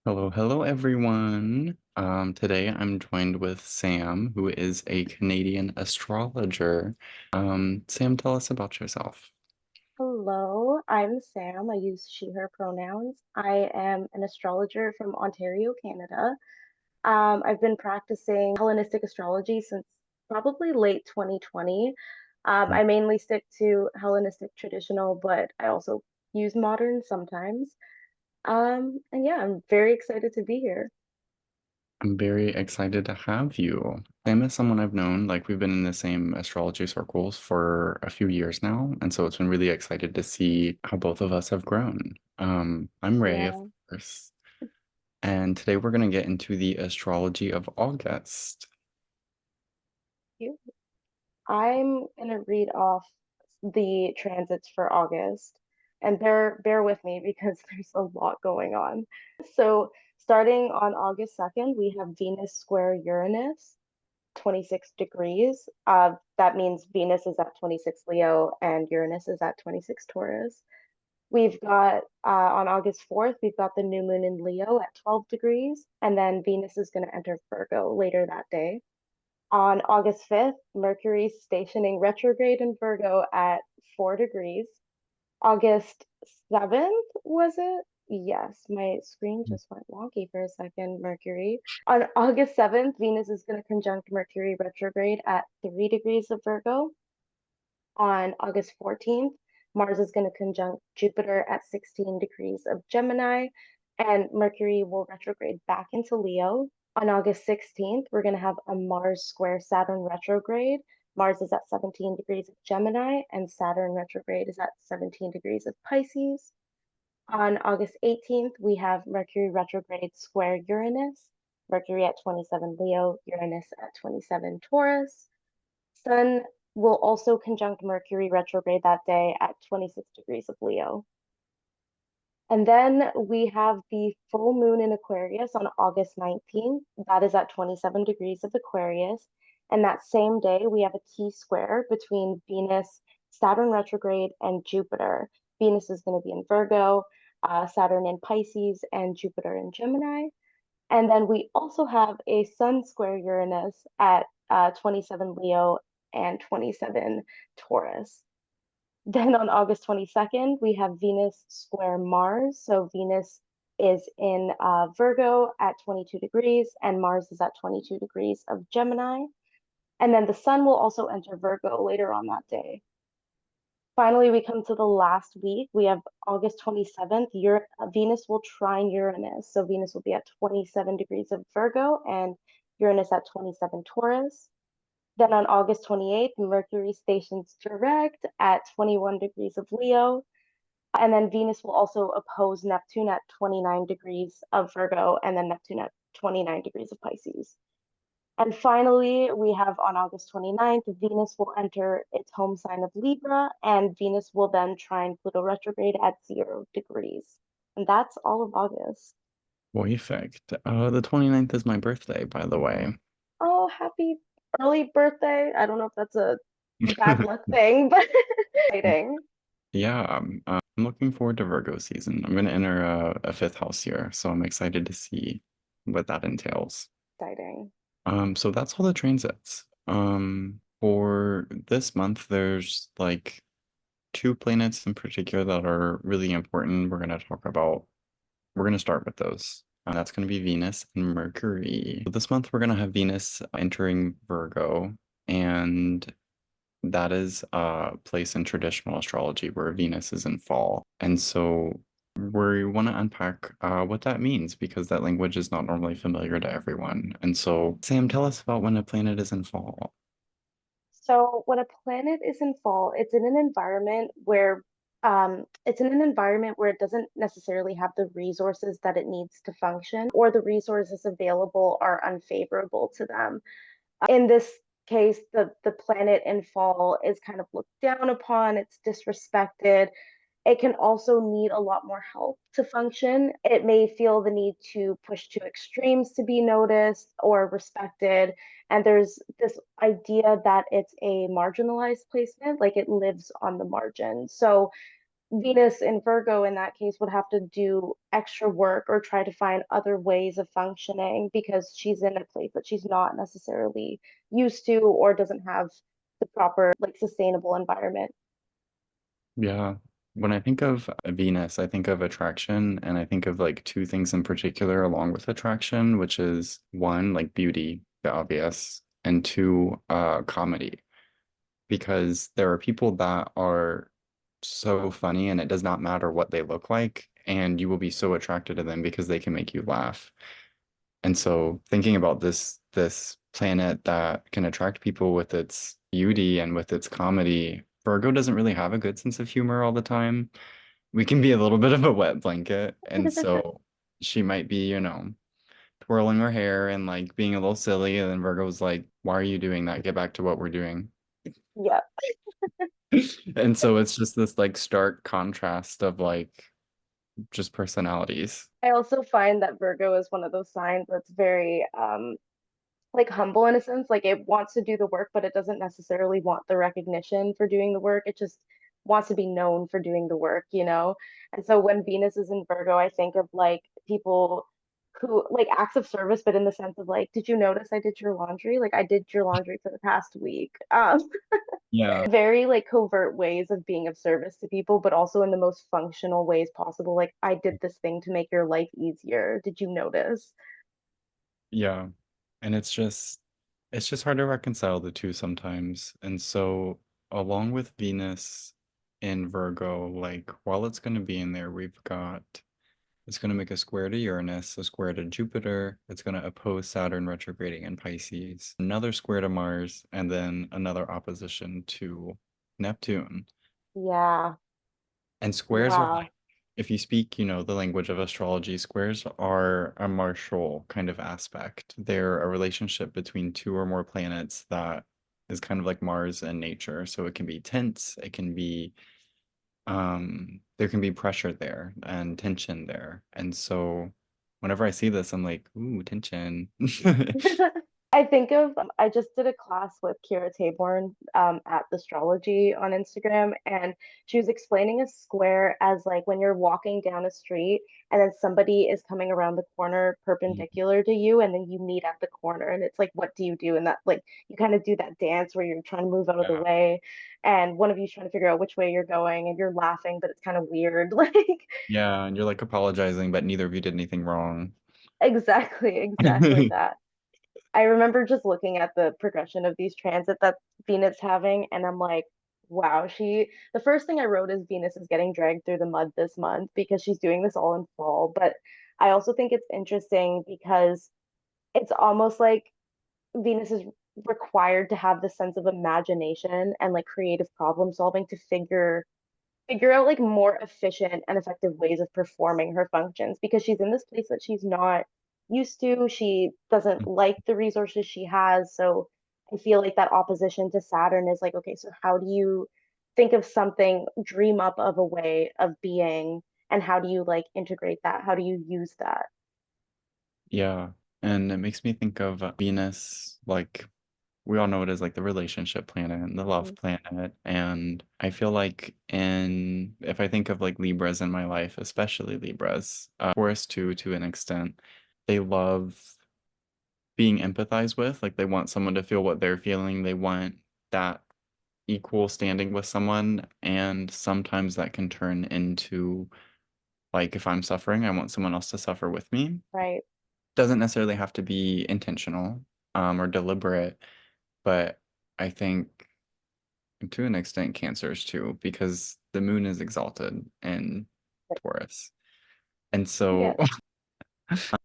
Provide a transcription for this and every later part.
Hello, hello everyone. Today I'm joined with Sam, who is a Canadian astrologer. Sam, tell us about yourself. Hello, I'm Sam. I use she, her pronouns. I am an astrologer from Ontario, Canada. I've been practicing Hellenistic astrology since probably late 2020. I mainly stick to Hellenistic traditional, but I also use modern sometimes. And yeah, I'm very excited to be here. I'm very excited to have you. Sam is someone I've known, like we've been in the same astrology circles for a few years now, and so it's been really excited to see how both of us have grown. I'm Ray, of Yeah, course, and today we're going to get into the astrology of August. you. I'm gonna read off the transits for August, and bear with me because there's a lot going on. So, starting on August 2nd, we have Venus square Uranus, 26 degrees. That means Venus is at 26 Leo and Uranus is at 26 Taurus. We've got on August 4th, we've got the new moon in Leo at 12 degrees, and then Venus is going to enter Virgo later that day. On August 5th, Mercury stationing retrograde in Virgo at 4 degrees. August 7th, was it? Yes, my screen just went wonky for a second. Mercury. On August 7th, Venus is going to conjunct Mercury retrograde at 3 degrees of Virgo. On August 14th, Mars is going to conjunct Jupiter at 16 degrees of Gemini, and Mercury will retrograde back into Leo. On August 16th, we're going to have a Mars square Saturn retrograde. Mars is at 17 degrees of Gemini, and Saturn retrograde is at 17 degrees of Pisces. On August 18th, we have Mercury retrograde square Uranus, Mercury at 27 Leo, Uranus at 27 Taurus. Sun will also conjunct Mercury retrograde that day at 26 degrees of Leo. And then we have the full moon in Aquarius on August 19th. That is at 27 degrees of Aquarius. And that same day, we have a T square between Venus, Saturn retrograde, and Jupiter. Venus is going to be in Virgo, Saturn in Pisces, and Jupiter in Gemini. And then we also have a Sun square Uranus at 27 Leo and 27 Taurus. Then on August 22nd, we have Venus square Mars. So Venus is in Virgo at 22 degrees, and Mars is at 22 degrees of Gemini. And then the Sun will also enter Virgo later on that day. Finally, we come to the last week. We have August 27th. Venus will trine Uranus. So Venus will be at 27 degrees of Virgo and Uranus at 27 Taurus. Then on August 28th, Mercury stations direct at 21 degrees of Leo. And then Venus will also oppose Neptune at 29 degrees of Virgo and then Neptune at 29 degrees of Pisces. And finally, we have on August 29th, Venus will enter its home sign of Libra, and Venus will then trine Pluto retrograde at 0 degrees. And that's all of August. Perfect. The 29th is my birthday, by the way. Oh, happy early birthday. I don't know if that's a bad luck thing, but exciting. Yeah, I'm looking forward to Virgo season. I'm going to enter a fifth house here, so I'm excited to see what that entails. Exciting. So that's all the transits. For this month, there's like two planets in particular that are really important. We're going to start with those. That's going to be Venus and Mercury. So this month, we're going to have Venus entering Virgo, and that is a place in traditional astrology where Venus is in fall. And so we want to unpack what that means because that language is not normally familiar to everyone. And so, Sam, tell us about when a planet is in fall. So when a planet is in fall, it's in an environment where it doesn't necessarily have the resources that it needs to function, or the resources available are unfavorable to them. In this case, the planet in fall is kind of looked down upon, it's disrespected. It can also need a lot more help to function. It may feel the need to push to extremes to be noticed or respected. And there's this idea that it's a marginalized placement, like it lives on the margin. So Venus in Virgo in that case would have to do extra work or try to find other ways of functioning because she's in a place that she's not necessarily used to or doesn't have the proper, like, sustainable environment. Yeah. When I think of Venus, I think of attraction, and I think of like two things in particular along with attraction, which is one, like beauty, the obvious, and two, comedy. Because there are people that are so funny and it does not matter what they look like, and you will be so attracted to them because they can make you laugh. And so thinking about this planet that can attract people with its beauty and with its comedy, Virgo doesn't really have a good sense of humor all the time. We can be a little bit of a wet blanket. And so she might be, twirling her hair and like being a little silly. And then Virgo's like, why are you doing that? Get back to what we're doing. Yeah. And so it's just this like stark contrast of like just personalities. I also find that Virgo is one of those signs that's very like humble in a sense. Like it wants to do the work, but it doesn't necessarily want the recognition for doing the work. It just wants to be known for doing the work, you know? And so when Venus is in Virgo, I think of like people who like acts of service, but in the sense of like, did you notice I did your laundry? Like I did your laundry for the past week. Yeah. Very like covert ways of being of service to people, but also in the most functional ways possible. Like I did this thing to make your life easier. Did you notice? Yeah. And it's just hard to reconcile the two sometimes. And so along with Venus in Virgo, like while it's going to be in there, it's going to make a square to Uranus, a square to Jupiter. It's going to oppose Saturn retrograding in Pisces, another square to Mars, and then another opposition to Neptune. Yeah. And squares are Wow. like, if you speak, the language of astrology, squares are a martial kind of aspect. They're a relationship between two or more planets that is kind of like Mars and nature. So it can be tense, it can be there can be pressure there and tension there. And so whenever I see this, I'm like, ooh, tension. I think of I just did a class with Kira Taborn at the Astrology on Instagram, and she was explaining a square as like when you're walking down a street and then somebody is coming around the corner perpendicular to you, and then you meet at the corner, and it's like, what do you do? And that like you kind of do that dance where you're trying to move out of the Yeah. way, and one of you's trying to figure out which way you're going, and you're laughing, but it's kind of weird, like Yeah, and you're like apologizing, but neither of you did anything wrong. exactly that. I remember just looking at the progression of these transit that Venus having, and I'm like, wow, the first thing I wrote is Venus is getting dragged through the mud this month because she's doing this all in fall. But I also think it's interesting because it's almost like Venus is required to have this sense of imagination and like creative problem solving to figure out like more efficient and effective ways of performing her functions because she's in this place that she's not used to. She doesn't like the resources she has. So I feel like that opposition to Saturn is like, okay, so how do you think of something, dream up of a way of being, and how do you like integrate that? How do you use that? Yeah. And it makes me think of Venus, like we all know it as like the relationship planet and the love Mhm. planet. And I feel like if I think of like Libras in my life, especially Libras, Taurus too, to an extent, they love being empathized with. Like they want someone to feel what they're feeling. They want that equal standing with someone. And sometimes that can turn into like if I'm suffering, I want someone else to suffer with me. Right. Doesn't necessarily have to be intentional, or deliberate, but I think to an extent cancers too, because the moon is exalted in Taurus. And Yeah. so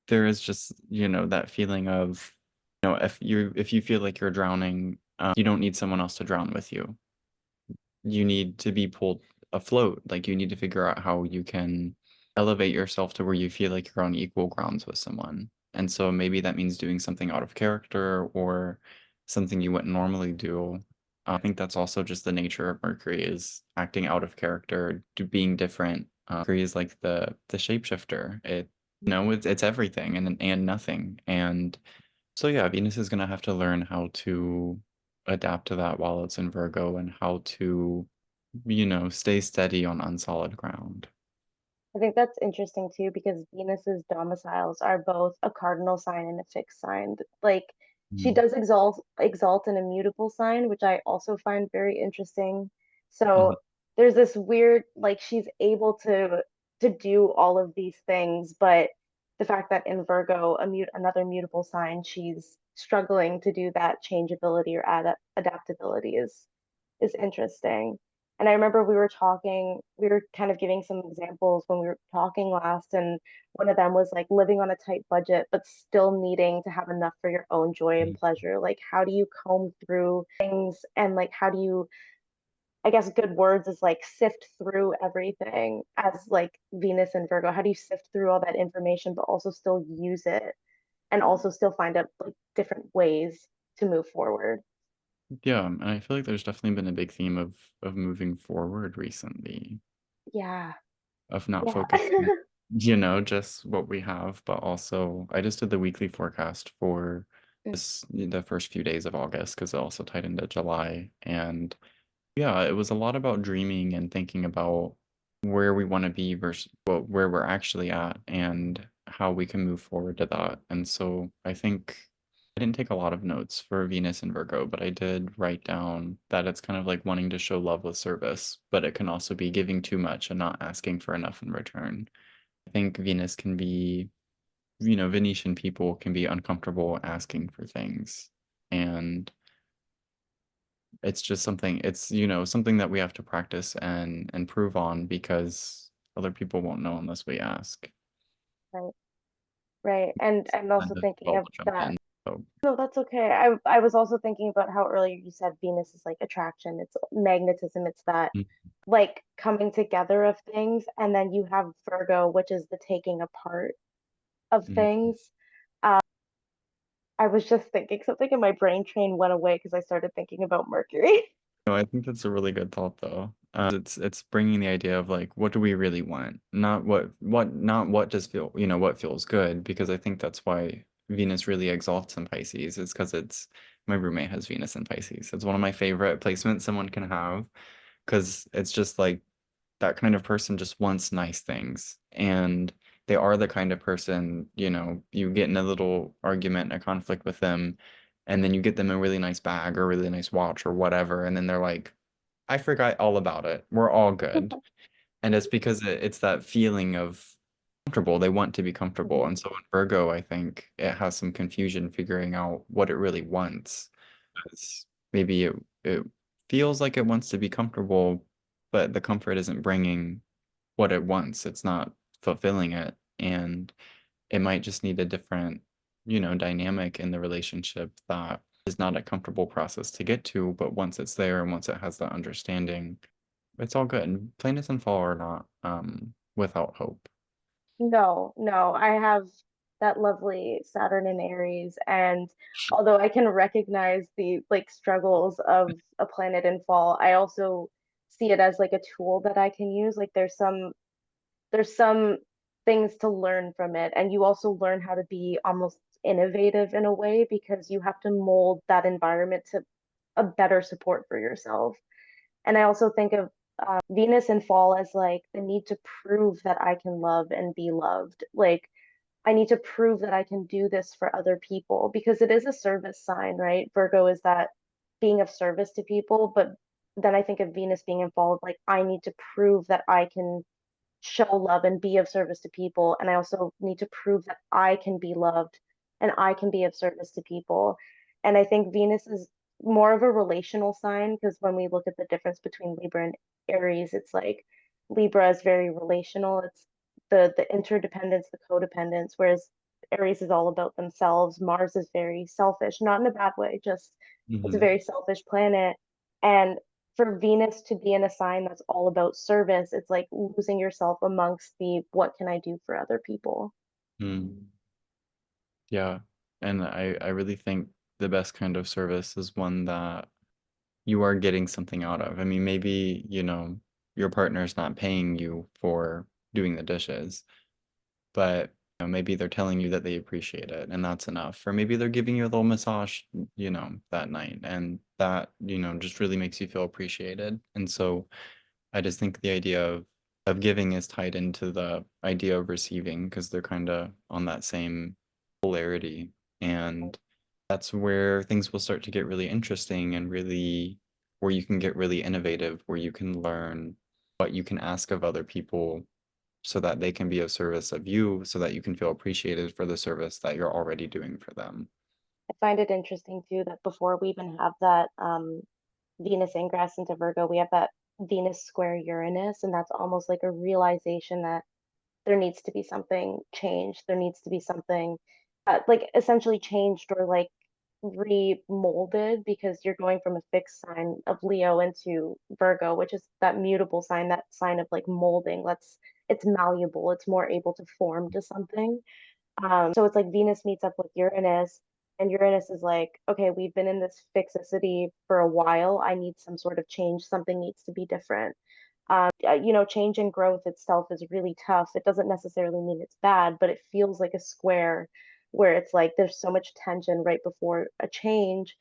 there is just, that feeling of, if you feel like you're drowning, you don't need someone else to drown with you. You need to be pulled afloat. Like you need to figure out how you can elevate yourself to where you feel like you're on equal grounds with someone. And so maybe that means doing something out of character or something you wouldn't normally do. I think that's also just the nature of Mercury is acting out of character, being different. Mercury is like the shapeshifter. It's everything and nothing. And so yeah, Venus is gonna have to learn how to adapt to that while it's in Virgo and how to stay steady on unsolid ground. I think that's interesting too because Venus's domiciles are both a cardinal sign and a fixed sign. Like she Mhm. does exalt an immutable sign, which I also find very interesting. So Mhm. there's this weird like she's able to do all of these things, but the fact that in Virgo, another mutable sign, she's struggling to do that changeability or adaptability is interesting. And I remember we were kind of giving some examples when we were talking last, and one of them was like living on a tight budget, but still needing to have enough for your own joy and pleasure. Like, how do you comb through things and like, how do you, I guess good words is like sift through everything as like Venus and Virgo? How do you sift through all that information, but also still use it and also still find out like different ways to move forward? Yeah, and I feel like there's definitely been a big theme of moving forward recently, Yeah. of not Yeah. focusing, just what we have, but also I just did the weekly forecast for the first few days of August because it also tied into July. And yeah, it was a lot about dreaming and thinking about where we want to be versus where we're actually at and how we can move forward to that. And so I think I didn't take a lot of notes for Venus and Virgo, but I did write down that it's kind of like wanting to show love with service, but it can also be giving too much and not asking for enough in return. I think Venus can be, Venetian people can be uncomfortable asking for things. And it's just something that we have to practice and prove on because other people won't know unless we ask. Right. Right. And I'm And also the thinking ball of will jump that. in. So No, that's okay. I was also thinking about how earlier you said Venus is like attraction, it's magnetism, it's that mm, like coming together of things, and then you have Virgo, which is the taking apart of mm. things. I was just thinking something in my brain train went away because I started thinking about Mercury. No, I think that's a really good thought though. It's bringing the idea of like what do we really want, not what does feel what feels good, because I think that's why Venus really exalts in Pisces is because it's my roommate has Venus in Pisces. It's one of my favorite placements someone can have because it's just like that kind of person just wants nice things. And they are the kind of person, you get in a little argument, a conflict with them, and then you get them a really nice bag or a really nice watch or whatever. And then they're like, I forgot all about it. We're all good. And it's because it's that feeling of comfortable. They want to be comfortable. Mhm. And so in Virgo, I think it has some confusion figuring out what it really wants. Because maybe it feels like it wants to be comfortable, but the comfort isn't bringing what it wants. It's not fulfilling it. And it might just need a different, dynamic in the relationship that is not a comfortable process to get to, but once it's there and once it has that understanding, it's all good. And planets and fall are not without hope. No, no, I have that lovely Saturn in Aries, and although I can recognize the like struggles of a planet in fall, I also see it as like a tool that I can use. Like there's some things to learn from it, and you also learn how to be almost innovative in a way because you have to mold that environment to a better support for yourself. And I also think of Venus and fall as like the need to prove that I can love and be loved. Like I need to prove that I can do this for other people because it is a service sign, right? Virgo is that being of service to people, but then I think of Venus being involved, like I need to prove that I can show love and be of service to people. And I also need to prove that I can be loved and I can be of service to people. And I think Venus is more of a relational sign because when we look at the difference between Libra and Aries, it's like Libra is very relational. It's the interdependence, the codependence, whereas Aries is all about themselves. Mars is very selfish, not in a bad way, just it's a Hmm. very selfish planet. And for Venus to be in a sign that's all about service, it's like losing yourself amongst the what can I do for other people? Mm. Yeah. And I really think the best kind of service is one that you are getting something out of. I mean, maybe, your partner's not paying you for doing the dishes, but maybe they're telling you that they appreciate it and that's enough. Or maybe they're giving you a little massage, that night and that, just really makes you feel appreciated. And so I just think the idea of giving is tied into the idea of receiving because they're kind of on that same polarity. And that's where things will start to get really interesting and really where you can get really innovative, where you can learn what you can ask of other people so that they can be of service of you, so that you can feel appreciated for the service that you're already doing for them. I find it interesting too that before we even have that Venus ingress into Virgo, we have that Venus square Uranus, and that's almost like a realization that there needs to be something changed. There needs to be something like essentially changed or like remolded because you're going from a fixed sign of Leo into Virgo, which is that mutable sign, that sign of like molding. It's malleable, it's more able to form to something. So it's like Venus meets up with Uranus, and Uranus is like, okay, we've been in this fixicity for a while. I need some sort of change. Something needs to be different. Change and growth itself is really tough. It doesn't necessarily mean it's bad, but it feels like a square where it's like there's so much tension right before a change.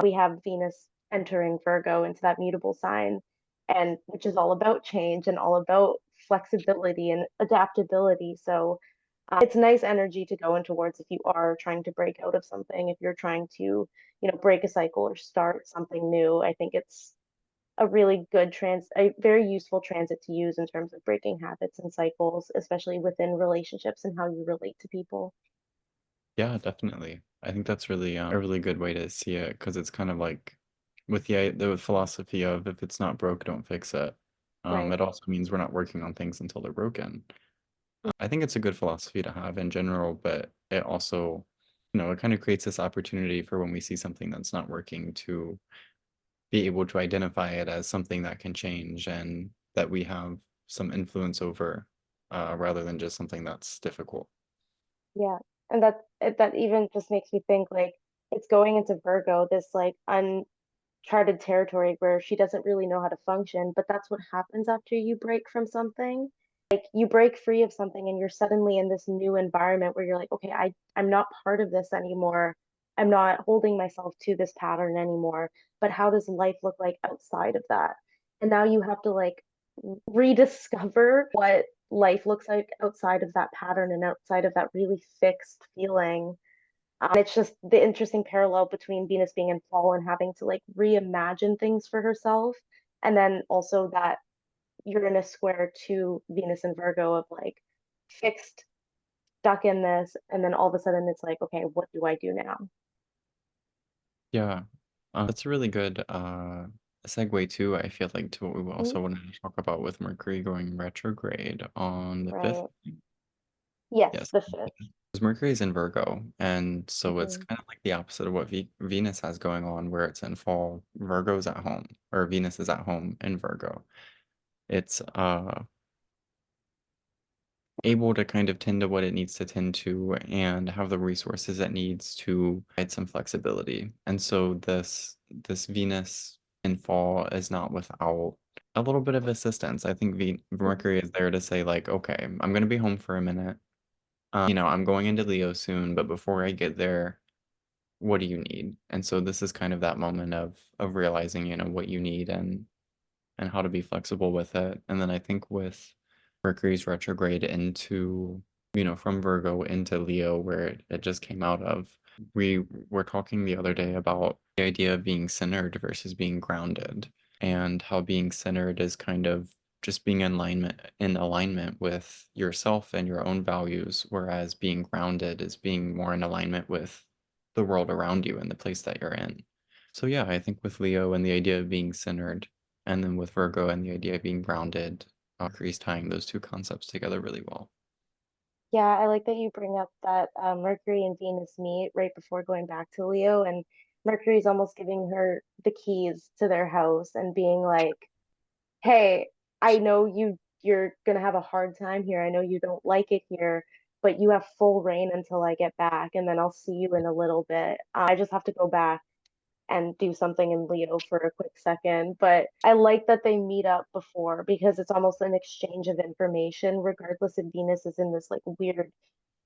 We have Venus entering Virgo into that mutable sign, and which is all about change and all about flexibility and adaptability. So it's nice energy to go in towards if you are trying to break out of something, if you're trying to, break a cycle or start something new. I think it's a very useful transit to use in terms of breaking habits and cycles, especially within relationships and how you relate to people. Yeah, definitely. I think that's really a really good way to see it because it's kind of like with the philosophy of if it's not broke, don't fix it. Right. It also means we're not working on things until they're broken. I think it's a good philosophy to have in general, but it also, it kind of creates this opportunity for when we see something that's not working to be able to identify it as something that can change and that we have some influence over, rather than just something that's difficult. Yeah. And that even just makes me think like it's going into Virgo, this like uncharted territory where she doesn't really know how to function, but that's what happens after you break from something. You break free of something and you're suddenly in this new environment where you're like, okay, I'm not part of this anymore. I'm not holding myself to this pattern anymore. But how does life look like outside of that? And now you have to like rediscover what life looks like outside of that pattern and outside of that really fixed feeling. It's just the interesting parallel between Venus being in fall and having to like reimagine things for herself. And then also that Uranus square to Venus and Virgo of like fixed, stuck in this, and then all of a sudden it's like, okay, what do I do now? Yeah, that's a really good segue too, I feel like, to what we Mhm. also wanted to talk about with Mercury going retrograde on the 5th. Right. Yes, Yes, the fifth. because Mercury is in Virgo, and so it's Hmm. kind of like the opposite of what Venus has going on, where it's in fall. Virgo's at home, or Venus is at home in Virgo. It's able to kind of tend to what it needs to tend to and have the resources it needs to provide some flexibility. And so this Venus in fall is not without a little bit of assistance. I think Hmm. Mercury is there to say like, okay, I'm going to be home for a minute. I'm going into Leo soon, but before I get there, what do you need? And so this is kind of that moment of realizing, what you need and how to be flexible with it. And then I think with Mercury's retrograde into, from Virgo into Leo, where it just came out of, we were talking the other day about the idea of being centered versus being grounded, and how being centered is kind of just being in alignment with yourself and your own values, whereas being grounded is being more in alignment with the world around you and the place that you're in. So yeah, I think with Leo and the idea of being centered, and then with Virgo and the idea of being grounded, Mercury's tying those two concepts together really well. Yeah, I like that you bring up that Mercury and Venus meet right before going back to Leo, and Mercury's almost giving her the keys to their house and being like, hey, I know you're gonna have a hard time here. I know you don't like it here, but you have full reign until I get back, and then I'll see you in a little bit. I just have to go back and do something in Leo for a quick second. But I like that they meet up before because it's almost an exchange of information, regardless if Venus is in this like weird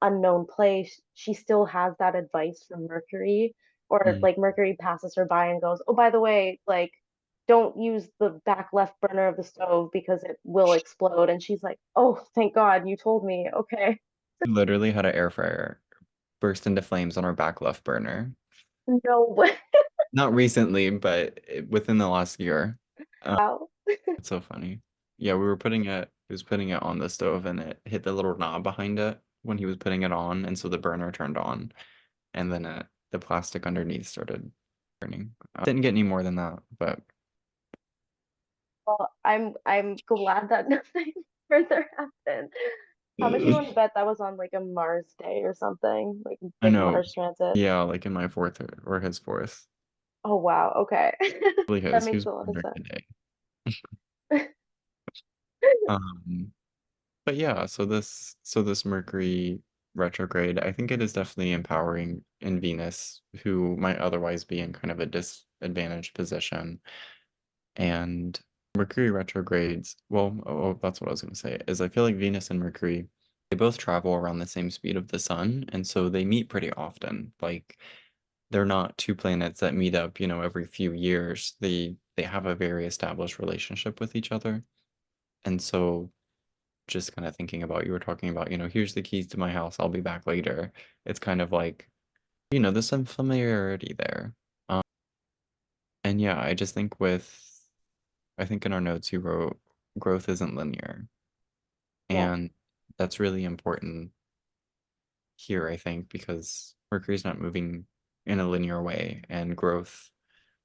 unknown place. She still has that advice from Mercury, or Mm. like Mercury passes her by and goes, oh, by the way, like don't use the back left burner of the stove because it will explode. And she's like, oh, thank God you told me. Okay. We literally had an air fryer burst into flames on our back left burner. No way. Not recently, but within the last year. Wow. It's so funny. Yeah, he was putting it on the stove and it hit the little knob behind it when he was putting it on, and so the burner turned on, and then the plastic underneath started burning. Didn't get any more than that, but Well, I'm glad that nothing further happened. How much you want to bet that was on like a Mars day or something? Like I big know. Mars transit. Yeah, like in my fourth or his fourth. Oh wow, okay. Really That his. He makes was a lot born of during sense. the day. Um, but yeah, so this Mercury retrograde, I think it is definitely empowering in Venus, who might otherwise be in kind of a disadvantaged position. And Mercury retrogrades, well, that's what I was going to say, is I feel like Venus and Mercury, they both travel around the same speed of the sun, and so they meet pretty often. Like they're not two planets that meet up, every few years. They have a very established relationship with each other. And so just kind of thinking about, you were talking about, here's the keys to my house, I'll be back later. It's kind of like, there's some familiarity there. Um, and yeah, I think in our notes you wrote growth isn't linear. Yeah, And that's really important here, I think, because Mercury's not moving in a linear way, and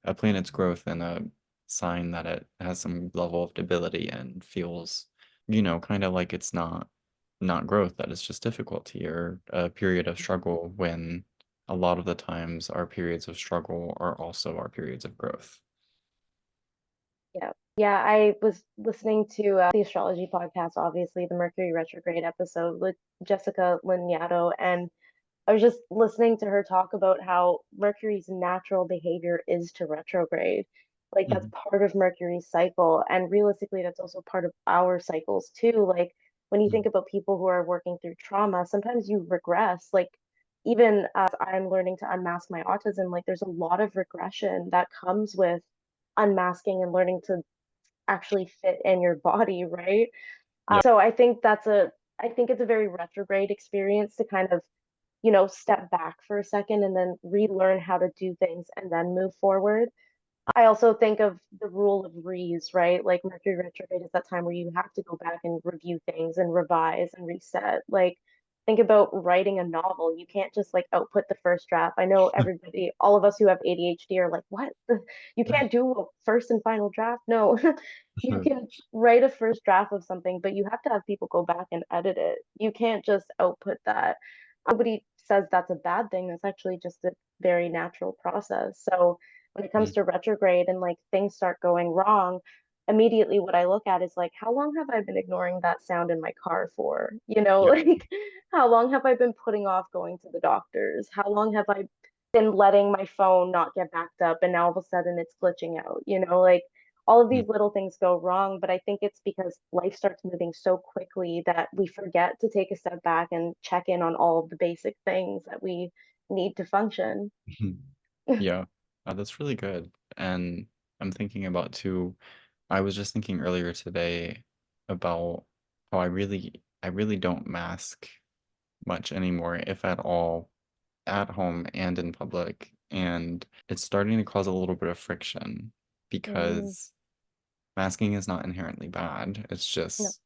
a planet's growth in a sign that it has some level of debility and feels, kind of like it's not growth, that it's just difficulty or a period of struggle, when a lot of the times our periods of struggle are also our periods of growth. yeah. Yeah, I was listening to the astrology podcast, obviously the Mercury retrograde episode with Jessica Liniato, and I was just listening to her talk about how Mercury's natural behavior is to retrograde. Like that's Mhm. part of Mercury's cycle. And realistically, that's also part of our cycles too. Like when you think about people who are working through trauma, sometimes you regress. Like even as I'm learning to unmask my autism, like there's a lot of regression that comes with unmasking and learning to actually fit in your body, right? Yeah. So I think it's a very retrograde experience to kind of step back for a second and then relearn how to do things and then move forward. I also think of the rule of Rees, right? Like Mercury retrograde is that time where you have to go back and review things and revise and reset. Like think about writing a novel. You can't just like output the first draft. I know everybody, all of us who have ADHD are like, what? You can't do a first and final draft? No. You can write a first draft of something, but you have to have people go back and edit it. You can't just output that. Nobody says that's a bad thing. That's actually just a very natural process. So when it comes to retrograde and like things start going wrong, immediately what I look at is like, how long have I been ignoring that sound in my car for? Yeah. Like how long have I been putting off going to the doctors? How long have I been letting my phone not get backed up and now all of a sudden it's glitching out? Like all of these little things go wrong, but I think it's because life starts moving so quickly that we forget to take a step back and check in on all of the basic things that we need to function. Yeah, that's really good. And I'm thinking about too, I was just thinking earlier today about how I really don't mask much anymore, if at all, at home and in public. And it's starting to cause a little bit of friction, Mm, because masking is not inherently bad. It's no. just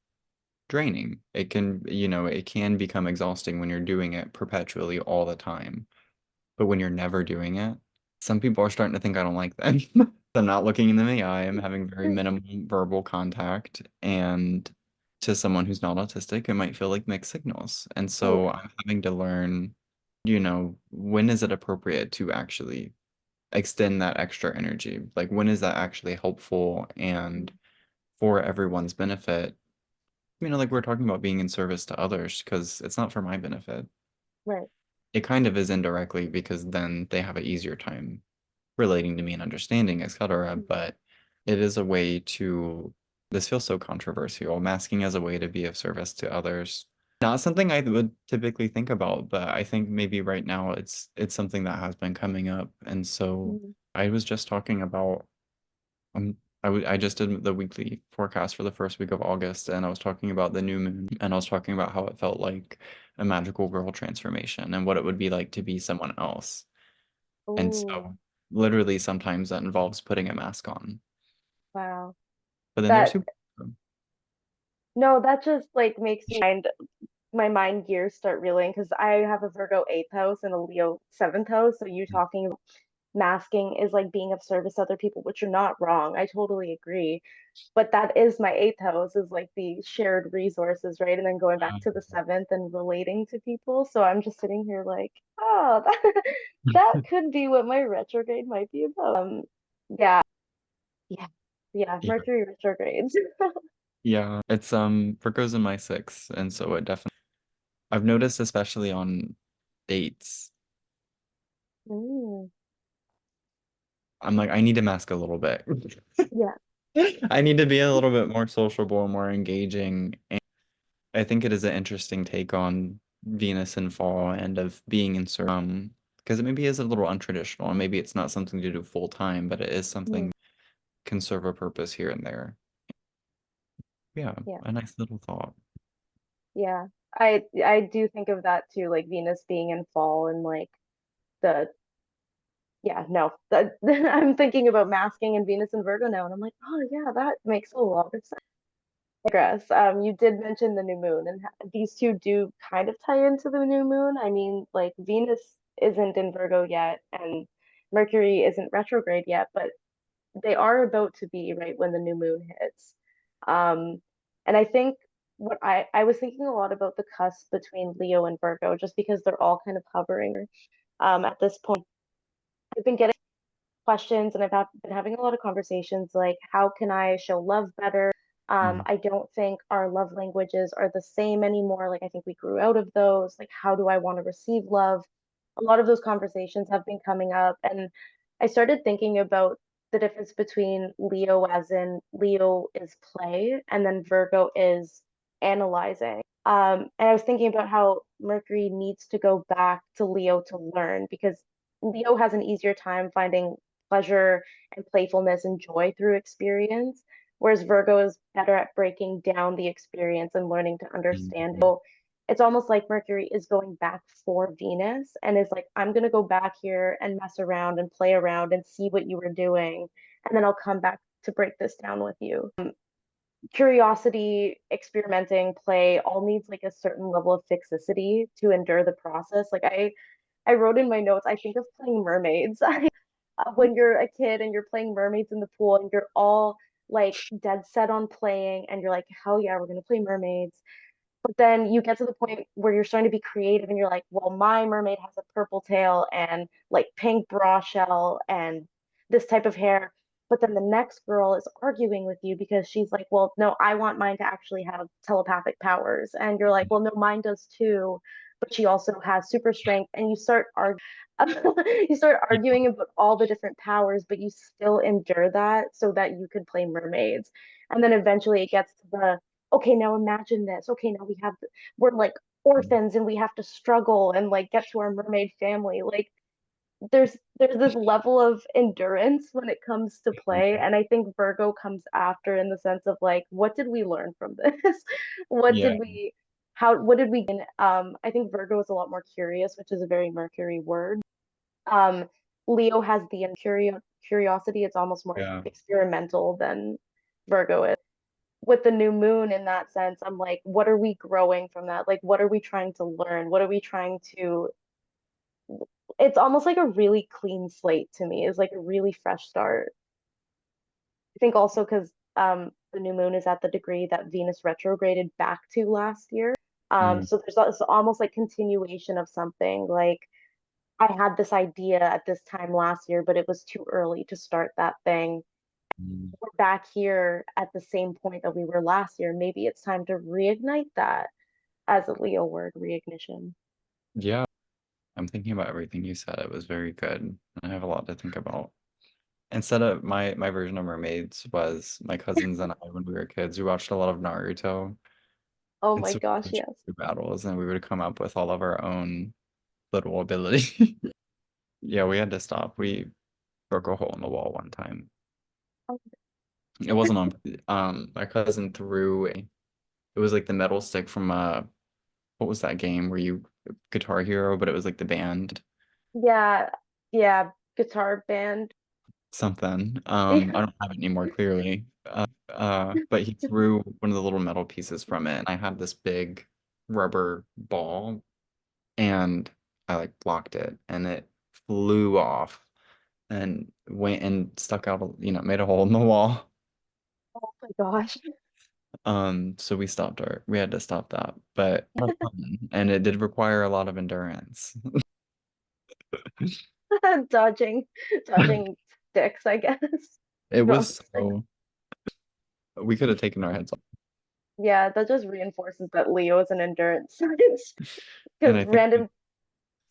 draining. It can become exhausting when you're doing it perpetually all the time. But when you're never doing it, some people are starting to think I don't like them. I'm not looking in the eye. I'm having very minimal verbal contact. And to someone who's not autistic, it might feel like mixed signals. And Oh, so I'm having to learn, when is it appropriate to actually extend that extra energy? Like, when is that actually helpful and for everyone's benefit? Like we're talking about being in service to others, because it's not for my benefit. right. It kind of is indirectly, because then they have an easier time relating to me and understanding, etc. But it is a way to, this feels so controversial, masking as a way to be of service to others. Not something I would typically think about, but I think maybe right now it's something that has been coming up. And so Mm, I was just talking about, I just did the weekly forecast for the first week of August, and I was talking about the new moon, and I was talking about how it felt like a magical girl transformation and what it would be like to be someone else. And Oh, so, literally, sometimes that involves putting a mask on. wow. But then there's That who. no, that just like makes my mind gears start reeling because I have a Virgo eighth house and a Leo seventh house. So you talking about masking is like being of service to other people, which you're not wrong. I totally agree. But that is my eighth house is like the shared resources, right? And then going back to the seventh and relating to people. So I'm just sitting here like, oh, that could be what my retrograde might be about. Yeah, yeah, yeah. Yeah, Mercury retrogrades. yeah. It's Virgo's in my sixth, and so it definitely. I've noticed, especially on dates, Mm, I'm like, I need to mask a little bit. yeah, I need to be a little bit more sociable, more engaging. And I think it is an interesting take on Venus in fall and of being in because it maybe is a little untraditional, and maybe it's not something to do full time, but it is mm, something can serve a purpose here and there. Yeah, yeah, a nice little thought. yeah. I do think of that too, like Venus being in fall and like the yeah, no, that I'm thinking about masking and Venus and Virgo now, and I'm like, oh yeah, that makes a lot of sense. Digress. You did mention the new moon, and these two do kind of tie into the new moon. I mean, like Venus isn't in Virgo yet, and Mercury isn't retrograde yet, but they are about to be right when the new moon hits. Um, and I think what I was thinking a lot about the cusp between Leo and Virgo, just because they're all kind of hovering at this point. I've been getting questions and been having a lot of conversations like how can I show love better? Mm, I don't think our love languages are the same anymore. Like I think we grew out of those. Like how do I want to receive love? A lot of those conversations have been coming up and I started thinking about the difference between Leo as in Leo is play and then Virgo is analyzing. And I was thinking about how Mercury needs to go back to Leo to learn because Leo has an easier time finding pleasure and playfulness and joy through experience, whereas Virgo is better at breaking down the experience and learning to understand it. mm, So it's almost like Mercury is going back for Venus and is like, I'm going to go back here and mess around and play around and see what you were doing. And then I'll come back to break this down with you. Curiosity, experimenting, play all needs like a certain level of fixicity to endure the process. Like I wrote in my notes, I think of playing mermaids. When you're a kid and you're playing mermaids in the pool and you're all like dead set on playing and you're like, hell yeah, we're gonna play mermaids. But then you get to the point where you're starting to be creative and you're like, well, my mermaid has a purple tail and like pink bra shell and this type of hair. But then the next girl is arguing with you because she's like, well, no, I want mine to actually have telepathic powers. And you're like, well, no, mine does too. But she also has super strength. And you start arguing. You start yeah, arguing about all the different powers, but you still endure that so that you could play mermaids. And then eventually it gets to the okay, now imagine this. Okay, now we're like orphans and we have to struggle and like get to our mermaid family. Like there's this level of endurance when it comes to play, and I think Virgo comes after in the sense of like, what did we learn from this? What yeah, did we what did we gain? I think Virgo is a lot more curious, which is a very Mercury word. Um, Leo has the curiosity, it's almost more yeah. experimental than Virgo is with the new moon in that sense, I'm like, what are we growing from that? Like, what are we trying to learn? What are we trying to? It's almost like a really clean slate to me. It's like a really fresh start. I think also because the new moon is at the degree that Venus retrograded back to last year. Mm, So there's almost like continuation of something. Like I had this idea at this time last year, but it was too early to start that thing. mm. We're back here at the same point that we were last year. Maybe it's time to reignite that as a Leo word, reignition. Yeah, I'm thinking about everything you said. It was very good. I have a lot to think about. Instead of my version of mermaids was my cousins and I when we were kids. We watched a lot of Naruto, Oh and my so we gosh, would yes. do battles, and we would come up with all of our own little ability. Yeah, we had to stop. We broke a hole in the wall one time. It wasn't on. My cousin threw it was like the metal stick from what was that game where you Guitar Hero, but it was like the band Yeah, yeah, guitar band. something. I Yeah. don't have it anymore clearly. But he threw one of the little metal pieces from it, and I had this big rubber ball, and I like blocked it, and it flew off and went and stuck out, made a hole in the wall. Oh my gosh. So we had to stop that, but a lot of fun, and it did require a lot of endurance. Dodging, dodging sticks, I guess. It was Drumsticks. so we could have taken our heads off. Yeah, that just reinforces that Leo is an endurance sign. And Because random,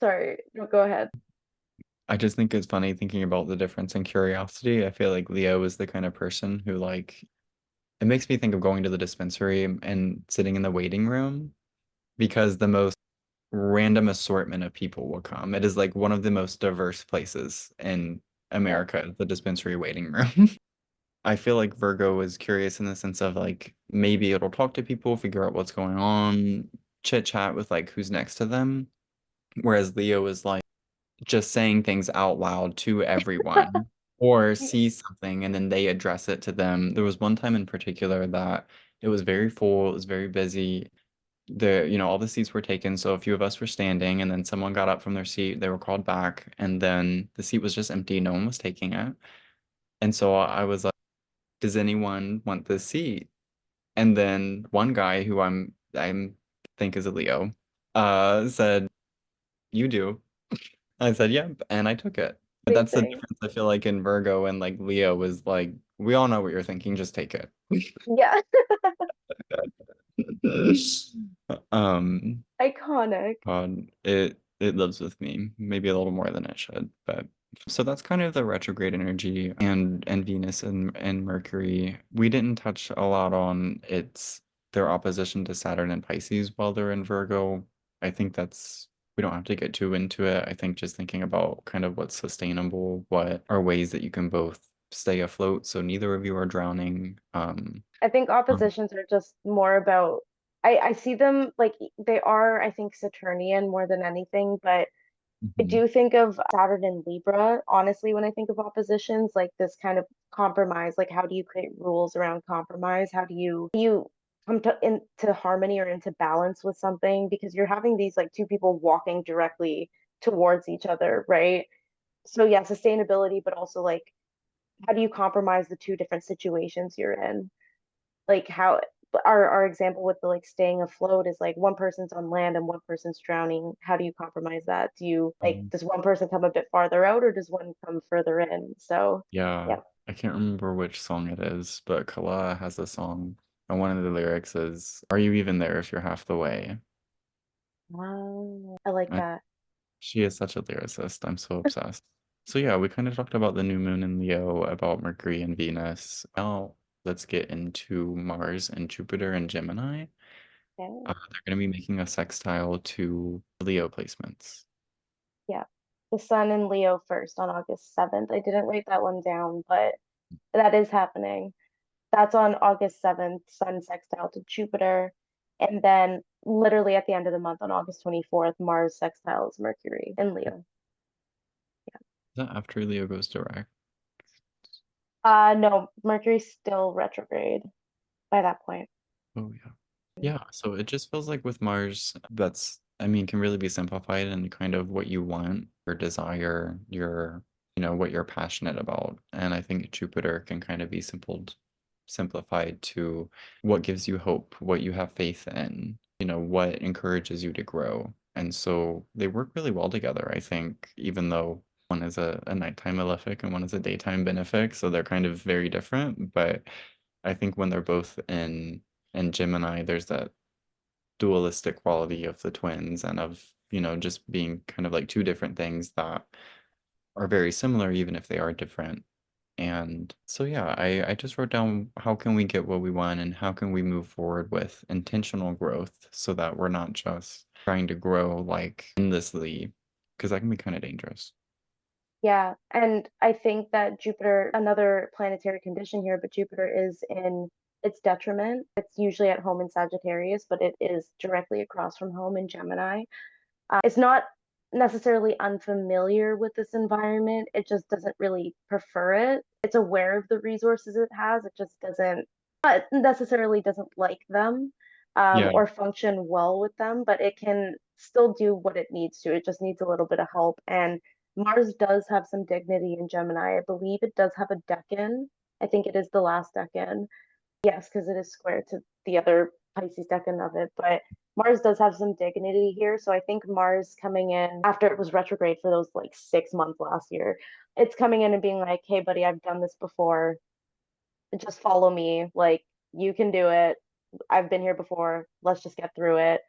sorry, no, go ahead. I just think it's funny thinking about the difference in curiosity. I feel like Leo is the kind of person who like it makes me think of going to the dispensary and sitting in the waiting room because the most random assortment of people will come. It is like one of the most diverse places in Yeah. America, the dispensary waiting room. I feel like Virgo is curious in the sense of like maybe it'll talk to people, figure out what's going on, chit chat with like who's next to them. Whereas Leo is like just saying things out loud to everyone or see something and then they address it to them. There was one time in particular that it was very full, it was very busy. All the seats were taken, so a few of us were standing and then someone got up from their seat, they were called back, and then the seat was just empty, no one was taking it. And so I was like, does anyone want this seat? And then one guy who I'm think is a Leo, said, "You do." I said, "Yep," and I took it. But that's the Amazing. difference I feel like in Virgo and like Leo is like, we all know what you're thinking, just take it. Yeah, Um, iconic. it lives with me, maybe a little more than it should, but so that's kind of the retrograde energy and Venus and Mercury. We didn't touch a lot on their opposition to Saturn and Pisces while they're in Virgo. I think that's we don't have to get too into it. I think just thinking about kind of what's sustainable, what are ways that you can both stay afloat so neither of you are drowning. I think oppositions are just more about, I see them like they are, I think, Saturnian more than anything, but I Mhm. do think of Saturn and Libra, honestly, when I think of oppositions, like this kind of compromise, like how do you create rules around compromise? How do you come to into harmony or into balance with something? Because you're having these like two people walking directly towards each other, right? So yeah, sustainability, but also like how do you compromise the two different situations you're in? Like how our example with the like staying afloat is like one person's on land and one person's drowning. How do you compromise that? Do you like Um, does one person come a bit farther out or does one come further in? So Yeah, yeah. I can't remember which song it is, but Kala has a song, and one of the lyrics is, "Are you even there if you're half the way?" Wow. I like And that. she is such a lyricist. I'm so obsessed. So yeah, we kind of talked about the new moon in Leo, about Mercury and Venus. Now let's get into Mars and Jupiter and Gemini. Okay. They're going to be making a sextile to Leo placements. Yeah. The sun in Leo first on August 7th. I didn't write that one down, but that is happening. That's on August 7th, Sun sextile to Jupiter. And then literally at the end of the month on August 24th, Mars sextiles Mercury in Leo. Is that after Leo goes direct? No, Mercury's still retrograde by that point. Oh yeah. Yeah, so it just feels like with Mars, I mean, can really be simplified in kind of what you want, your desire, what you're passionate about. And I think Jupiter can kind of be simplified to what gives you hope, what you have faith in, what encourages you to grow. And so they work really well together, I think, even though one is a nighttime malefic and one is a daytime benefic, so they're kind of very different. But I think when they're both in Gemini, there's that dualistic quality of the twins and of, just being kind of like two different things that are very similar, even if they are different. And so, yeah, I just wrote down how can we get what we want and how can we move forward with intentional growth so that we're not just trying to grow like endlessly, because that can be kind of dangerous. Yeah, and I think that Jupiter, another planetary condition here, but Jupiter is in its detriment. It's usually at home in Sagittarius, but it is directly across from home in Gemini. It's not necessarily unfamiliar with this environment. It just doesn't really prefer it. It's aware of the resources it has. It just doesn't, not necessarily doesn't like them, Yeah. or function well with them, but it can still do what it needs to. It just needs a little bit of help. And Mars does have some dignity in Gemini. I believe it does have a decan. I think it is the last decan. Yes, because it is square to the other Pisces decan of it. But Mars does have some dignity here. So I think Mars coming in after it was retrograde for those like 6 months last year, it's coming in and being like, hey, buddy, I've done this before. Just follow me. Like, you can do it. I've been here before. Let's just get through it.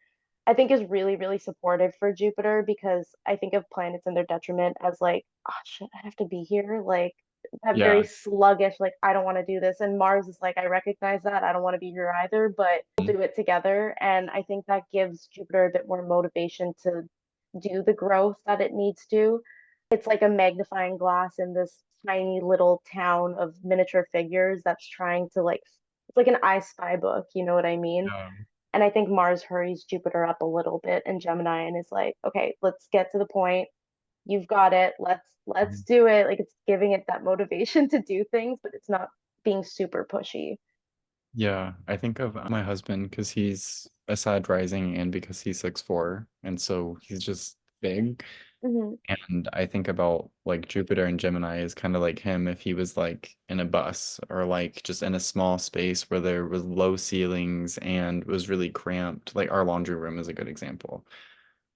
I think is really, really supportive for Jupiter because I think of planets and their detriment as like, oh shit, I have to be here. Like that very Yeah. sluggish, like, I don't want to do this. And Mars is like, I recognize that. I don't want to be here either, but we'll do it together. And I think that gives Jupiter a bit more motivation to do the growth that it needs to. It's like a magnifying glass in this tiny little town of miniature figures that's trying to like, it's like an I Spy book, you know what I mean? Yeah. And I think Mars hurries Jupiter up a little bit in Gemini and is like, okay, let's get to the point. You've got it. Let's Mhm. do it. Like it's giving it that motivation to do things, but it's not being super pushy. Yeah, I think of my husband because he's a Sag rising and because he's 6'4", and so he's just big. Hmm. And I think about like Jupiter and Gemini is kind of like him if he was like in a bus or like just in a small space where there was low ceilings and was really cramped. Like our laundry room is a good example.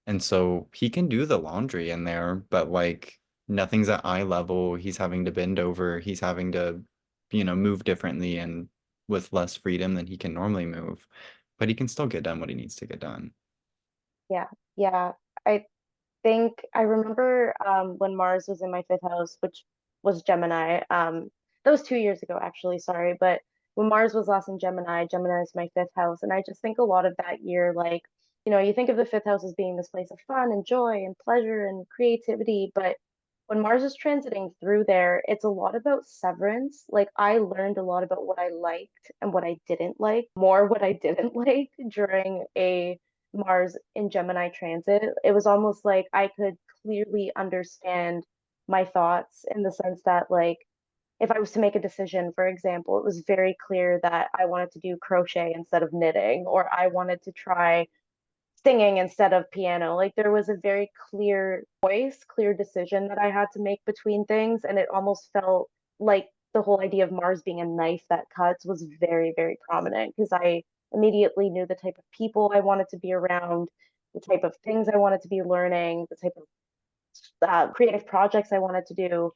And so he can do the laundry in there, but like nothing's at eye level. He's having to bend over. He's having to, move differently and with less freedom than he can normally move. But he can still get done what he needs to get done. Yeah, yeah. I think I remember when Mars was in my fifth house, which was Gemini. That was 2 years ago, actually. Sorry, but when Mars was last in Gemini, Gemini is my fifth house, and I just think a lot of that year, like you think of the fifth house as being this place of fun and joy and pleasure and creativity, but when Mars is transiting through there, it's a lot about severance. Like I learned a lot about what I liked and what I didn't like, more what I didn't like during a Mars in Gemini transit. It was almost like I could clearly understand my thoughts in the sense that, like, if I was to make a decision, for example, it was very clear that I wanted to do crochet instead of knitting, or I wanted to try singing instead of piano. Like, there was a very clear voice, clear decision that I had to make between things. And it almost felt like the whole idea of Mars being a knife that cuts was very, very prominent because I immediately knew the type of people I wanted to be around, the type of things I wanted to be learning, the type of creative projects I wanted to do.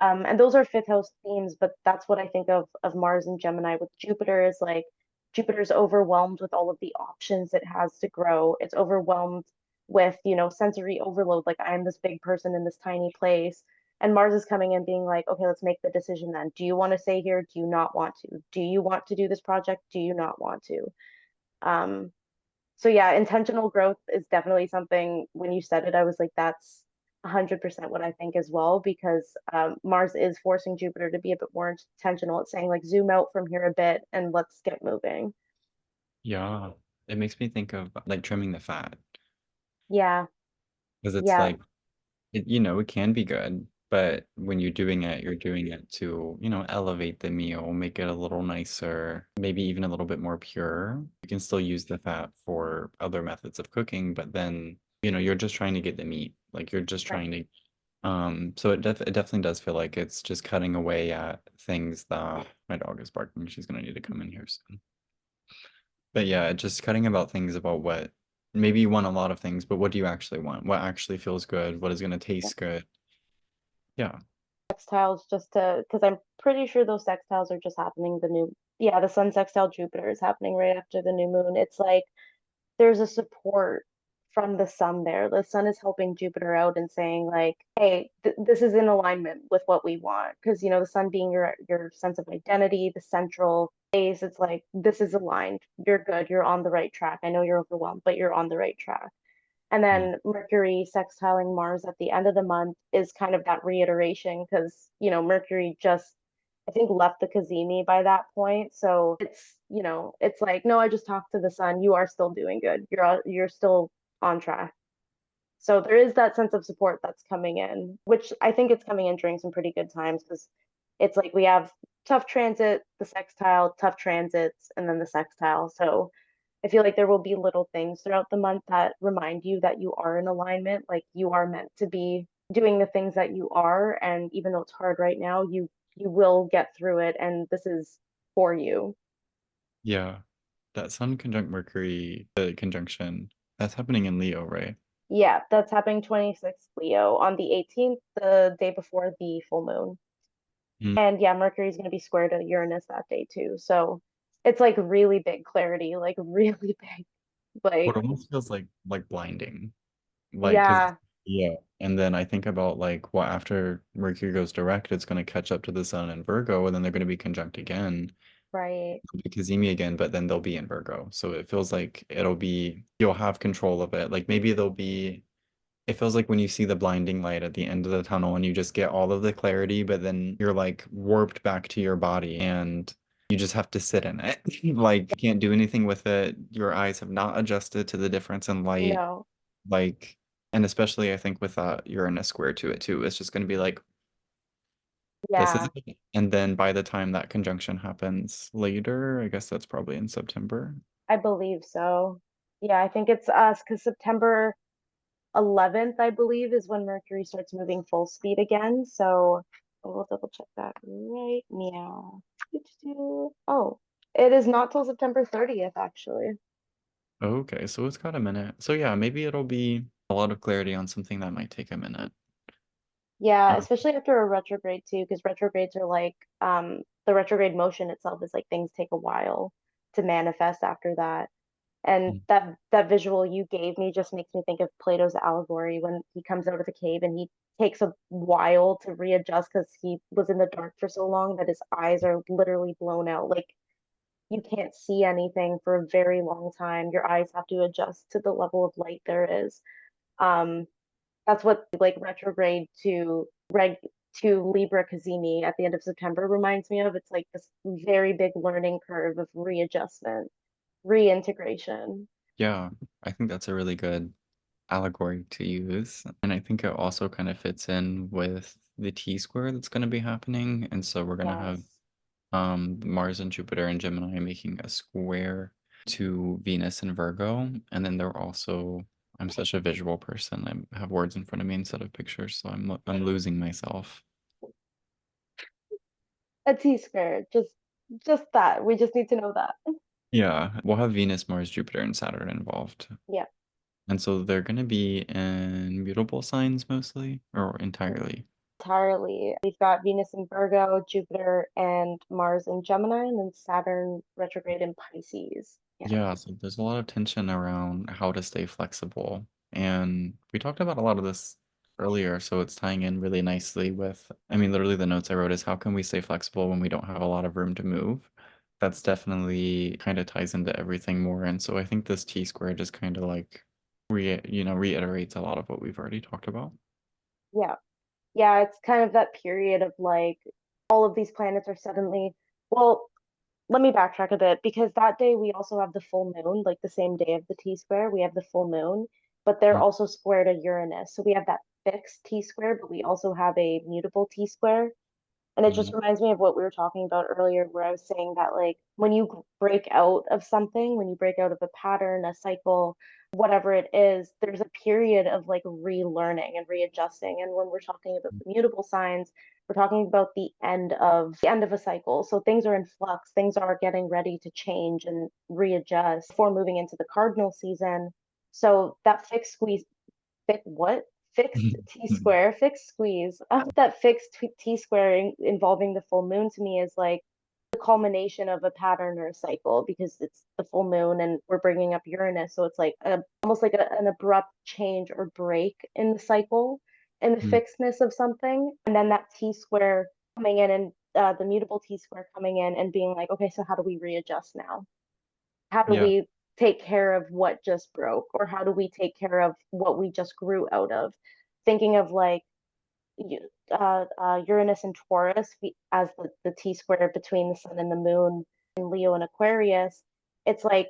And those are fifth house themes, but that's what I think of Mars and Gemini with Jupiter is like Jupiter's overwhelmed with all of the options it has to grow. It's overwhelmed with, sensory overload. Like I'm this big person in this tiny place. And Mars is coming in being like, okay, let's make the decision then. Do you want to stay here? Do you not want to? Do you want to do this project? Do you not want to? Um, so yeah, intentional growth is definitely something when you said it, I was like, that's 100% what I think as well, because Mars is forcing Jupiter to be a bit more intentional. It's saying like zoom out from here a bit and let's get moving. Yeah. It makes me think of like trimming the fat Yeah, because it's yeah, like it can be good, but when you're doing it to, elevate the meal, make it a little nicer, maybe even a little bit more pure. You can still use the fat for other methods of cooking, but then, you're just trying to get the meat. Like you're just right. trying to, so it definitely does feel like it's just cutting away at things that my dog is barking. She's gonna need to come in here soon. But yeah, just cutting about things about what maybe you want a lot of things, but what do you actually want? What actually feels good? What is gonna taste good? Yeah. Sextiles just to, because I'm pretty sure those sextiles are just happening yeah, the sun sextile Jupiter is happening right after the new moon. It's like there's a support from the sun there. The sun is helping Jupiter out and saying like, "Hey, this is in alignment with what we want." Because the sun being your sense of identity, the central base, it's like this is aligned. You're good. You're on the right track. I know you're overwhelmed, but you're on the right track. And Mm. then Mercury sextiling Mars at the end of the month is kind of that reiteration because, Mercury just, I think, left the Cazimi by that point. So it's like, no, I just talked to the sun. You are still doing good. You're still on track. So there is that sense of support that's coming in, which I think it's coming in during some pretty good times because it's like we have tough transit, the sextile, tough transits, and then the sextile. So I feel like there will be little things throughout the month that remind you that you are in alignment, like you are meant to be doing the things that you are. And even though it's hard right now, you will get through it, and this is for you. Yeah, that Sun conjunct Mercury, the conjunction, that's happening in Leo, right? Yeah, that's happening 26th Leo on the 18th, the day before the full moon. Mm. And yeah, Mercury's going to be square to Uranus that day too. So it's like really big clarity, like really big. What Like, almost feels like blinding. Like, because yeah, yeah, and then I think about like what after Mercury goes direct, it's going to catch up to the Sun in Virgo, and then they're going to be conjunct again, right. because Zemi again, but then they'll be in Virgo. So it feels like you'll have control of it. Like maybe it feels like when you see the blinding light at the end of the tunnel and you just get all of the clarity, but then you're like warped back to your body and you just have to sit in it. Like you can't do anything with it. Your eyes have not adjusted to the difference in light. No, Like, and especially I think with that Uranus square to it too, it's just going to be like, this is yeah, it. And then by the time that conjunction happens later, I guess that's probably in September. I believe so. Yeah, I think it's us because September 11th, I believe, is when Mercury starts moving full speed again. So we'll double check that right meow. Oh, it is not till September 30th, actually. Okay, so it's got a minute. So yeah, maybe it'll be a lot of clarity on something that might take a minute. Yeah, Uh, especially after a retrograde too, because retrogrades are like the retrograde motion itself is like things take a while to manifest after that. And that visual you gave me just makes me think of Plato's allegory when he comes out of the cave and he takes a while to readjust because he was in the dark for so long that his eyes are literally blown out. Like you can't see anything for a very long time. Your eyes have to adjust to the level of light there is. Um, that's what like retrograde to Libra Cazimi at the end of September reminds me of. It's like this very big learning curve of readjustment, reintegration. yeah, I think that's a really good allegory to use. And I think it also kind of fits in with the T square that's going to be happening. And so we're going to have Yes. Mars and Jupiter and Gemini making a square to Venus and Virgo. And then they're also, I'm such a visual person. I have words in front of me instead of pictures, so I'm losing myself. A T squared. Just that. We just need to know that. Yeah, we'll have Venus, Mars, Jupiter, and Saturn involved. Yeah. And so they're going to be in mutable signs mostly or entirely. Entirely. We've got Venus in Virgo, Jupiter and Mars in Gemini, and then Saturn retrograde in Pisces. Yeah. Yeah, so there's a lot of tension around how to stay flexible. And we talked about a lot of this earlier, so it's tying in really nicely with, I mean, literally the notes I wrote is how can we stay flexible when we don't have a lot of room to move? That's definitely kind of ties into everything more. And so I think this T square just kind of like reiterates a lot of what we've already talked about. Yeah. Yeah, it's kind of that period of like all of these planets are suddenly, well, let me backtrack a bit because that day we also have the full moon, like the same day of the T square, we have the full moon, but they're Mm. also square to Uranus. So we have that fixed T square, but we also have a mutable T square. And it just Mm. reminds me of what we were talking about earlier, where I was saying that, like, when you break out of something, when you break out of a pattern, a cycle, whatever it is, there's a period of like relearning and readjusting. And when we're talking about the mutable signs, we're talking about the end of a cycle. So things are in flux, things are getting ready to change and readjust before moving into the cardinal season. So that fixed squeeze what? Fixed T square, fixed squeeze. That fixed T square involving the full moon to me is like the culmination of a pattern or a cycle because it's the full moon and we're bringing up Uranus. So it's like almost like an abrupt change or break in the cycle and the Mm. fixedness of something. And then that T square coming in and the mutable T square coming in and being like, okay, so how do we readjust now? How do Yeah. we take care of what just broke, or how do we take care of what we just grew out of? Thinking of like Uranus and Taurus as the T square between the sun and the moon, and Leo and Aquarius, it's like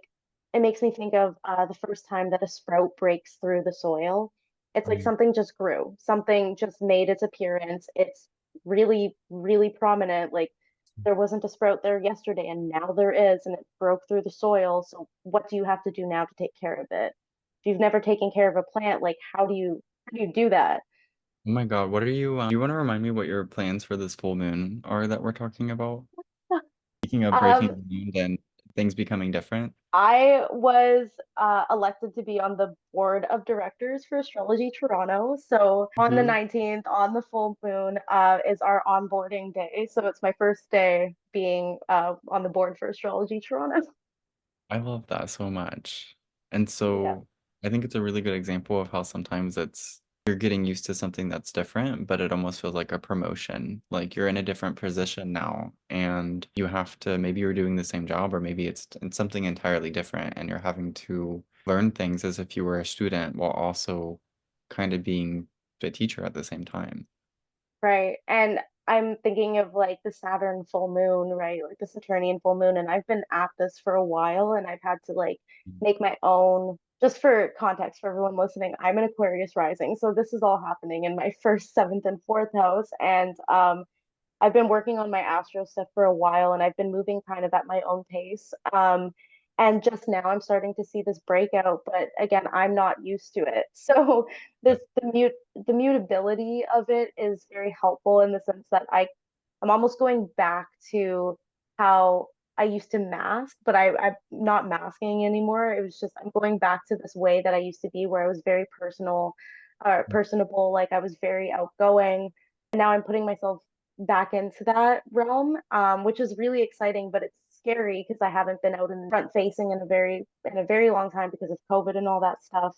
it makes me think of the first time that a sprout breaks through the soil. It's like Right. something just grew, something just made its appearance. It's really, really prominent. Like there wasn't a sprout there yesterday, and now there is, and it broke through the soil. So what do you have to do now to take care of it? If you've never taken care of a plant, like how do you do that? Oh my God, what are you, you want to remind me what your plans for this full moon are that we're talking about? Speaking of breaking Um, the moon and things becoming different. I was elected to be on the board of directors for Astrology Toronto. So on the Mhm. 19th, on the full moon, is our onboarding day. So it's my first day being on the board for Astrology Toronto. I love that so much. And Yeah, so I think it's a really good example of how sometimes it's you're getting used to something that's different, but it almost feels like a promotion. Like you're in a different position now and you have to, maybe you're doing the same job or maybe it's something entirely different and you're having to learn things as if you were a student while also kind of being the teacher at the same time. right. And I'm thinking of like the Saturn full moon, right? Like the Saturnian full moon. And I've been at this for a while and I've had to like make my own. Just for context for everyone listening, I'm an Aquarius rising. So this is all happening in my first, seventh, and fourth house. And I've been working on my astro stuff for a while and I've been moving kind of at my own pace. And just now I'm starting to see this breakout, but again, I'm not used to it. So the mutability of it is very helpful in the sense that I'm almost going back to how I used to mask, but I'm not masking anymore. It was just I'm going back to this way that I used to be where I was very personable, like I was very outgoing. And now I'm putting myself back into that realm, which is really exciting, but it's scary because I haven't been out in front facing in a very long time because of COVID and all that stuff.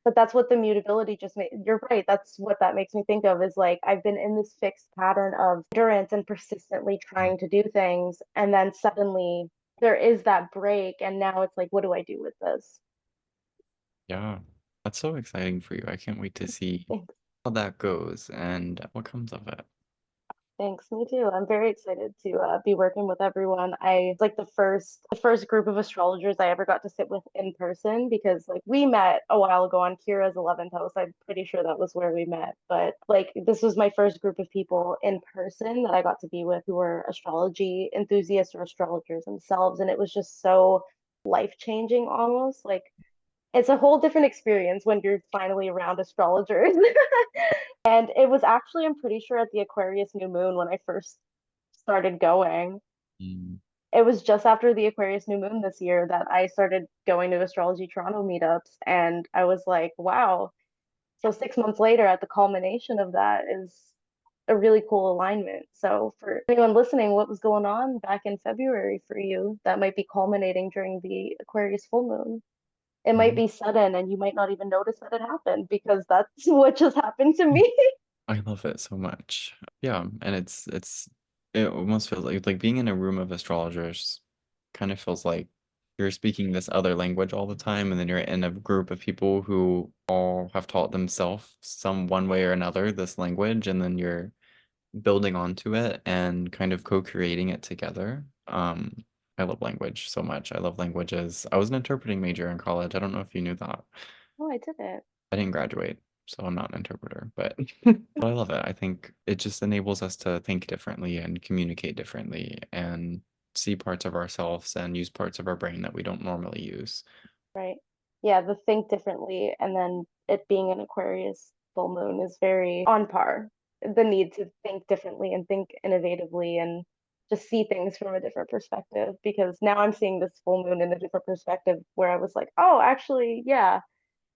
But that's what the mutability just made. You're right. That's what that makes me think of is like I've been in this fixed pattern of endurance and persistently trying to do things, and then suddenly there is that break, and now it's like, what do I do with this? Yeah, that's so exciting for you. I can't wait to see Thanks. how that goes and what comes of it. Thanks, me too. I'm very excited to be working with everyone. It's like the first group of astrologers I ever got to sit with in person because like we met a while ago on Kira's 11th house. I'm pretty sure that was where we met, but like this was my first group of people in person that I got to be with who were astrology enthusiasts or astrologers themselves, and it was just so life-changing almost. Like it's a whole different experience when you're finally around astrologers. And it was actually, I'm pretty sure at the Aquarius new moon when I first started going. Mm. It was just after the Aquarius new moon this year that I started going to Astrology Toronto meetups. And I was like, wow. So 6 months later, at the culmination of that is a really cool alignment. So for anyone listening, what was going on back in February for you that might be culminating during the Aquarius full moon? It might Mhm. be sudden and you might not even notice that it happened because that's what just happened to me. I love it so much. Yeah, and it almost feels like being in a room of astrologers kind of feels like you're speaking this other language all the time, and then you're in a group of people who all have taught themselves some one way or another this language, and then you're building onto it and kind of co-creating it together. I love language so much. I love languages. I was an interpreting major in college. I don't know if you knew that. Oh, I didn't. I didn't graduate, so I'm not an interpreter, but but I love it. I think it just enables us to think differently and communicate differently and see parts of ourselves and use parts of our brain that we don't normally use. Right. Yeah, the think differently and then it being an Aquarius full moon is very on par. The need to think differently and think innovatively and just see things from a different perspective because now I'm seeing this full moon in a different perspective where I was like, oh, actually, yeah,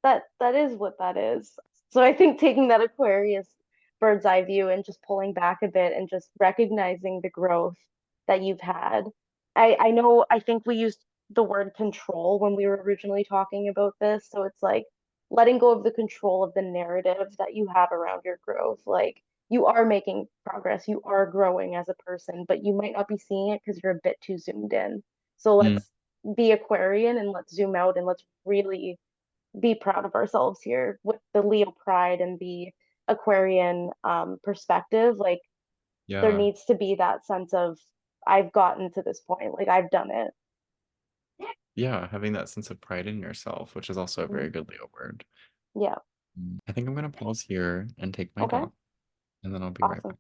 that is what that is. So I think taking that Aquarius bird's eye view and just pulling back a bit and just recognizing the growth that you've had. I know I think we used the word control when we were originally talking about this. So it's like letting go of the control of the narrative that you have around your growth. Like you are making progress, you are growing as a person, but you might not be seeing it because you're a bit too zoomed in. So Mm. be Aquarian and let's zoom out and let's really be proud of ourselves here with the Leo pride and the Aquarian perspective. Like there Yeah. needs to be that sense of I've gotten to this point, like I've done it. Yeah, having that sense of pride in yourself, which is also a Mhm. very good Leo word. Yeah. I think I'm gonna pause here and take my Okay. dog, and then I'll be right Awesome. back.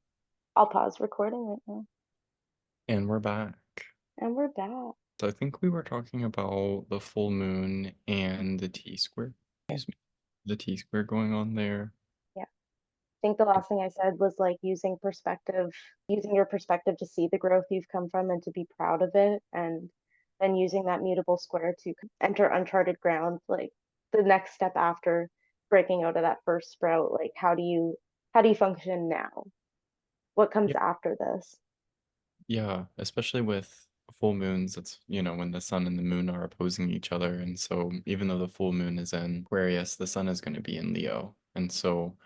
I'll pause recording right now. And we're back. And we're back. So I think we were talking about the full moon and the T square. Excuse me, the T square going on there. Yeah. I think the last thing I said was like using perspective, using your perspective to see the growth you've come from and to be proud of it, and then using that mutable square to enter uncharted ground, like the next step after breaking out of that first sprout, like how do you function now? What comes Yeah, after this? yeah, especially with full moons, it's, when the sun and the moon are opposing each other. And so even though the full moon is in Aquarius, the sun is going to be in Leo. And so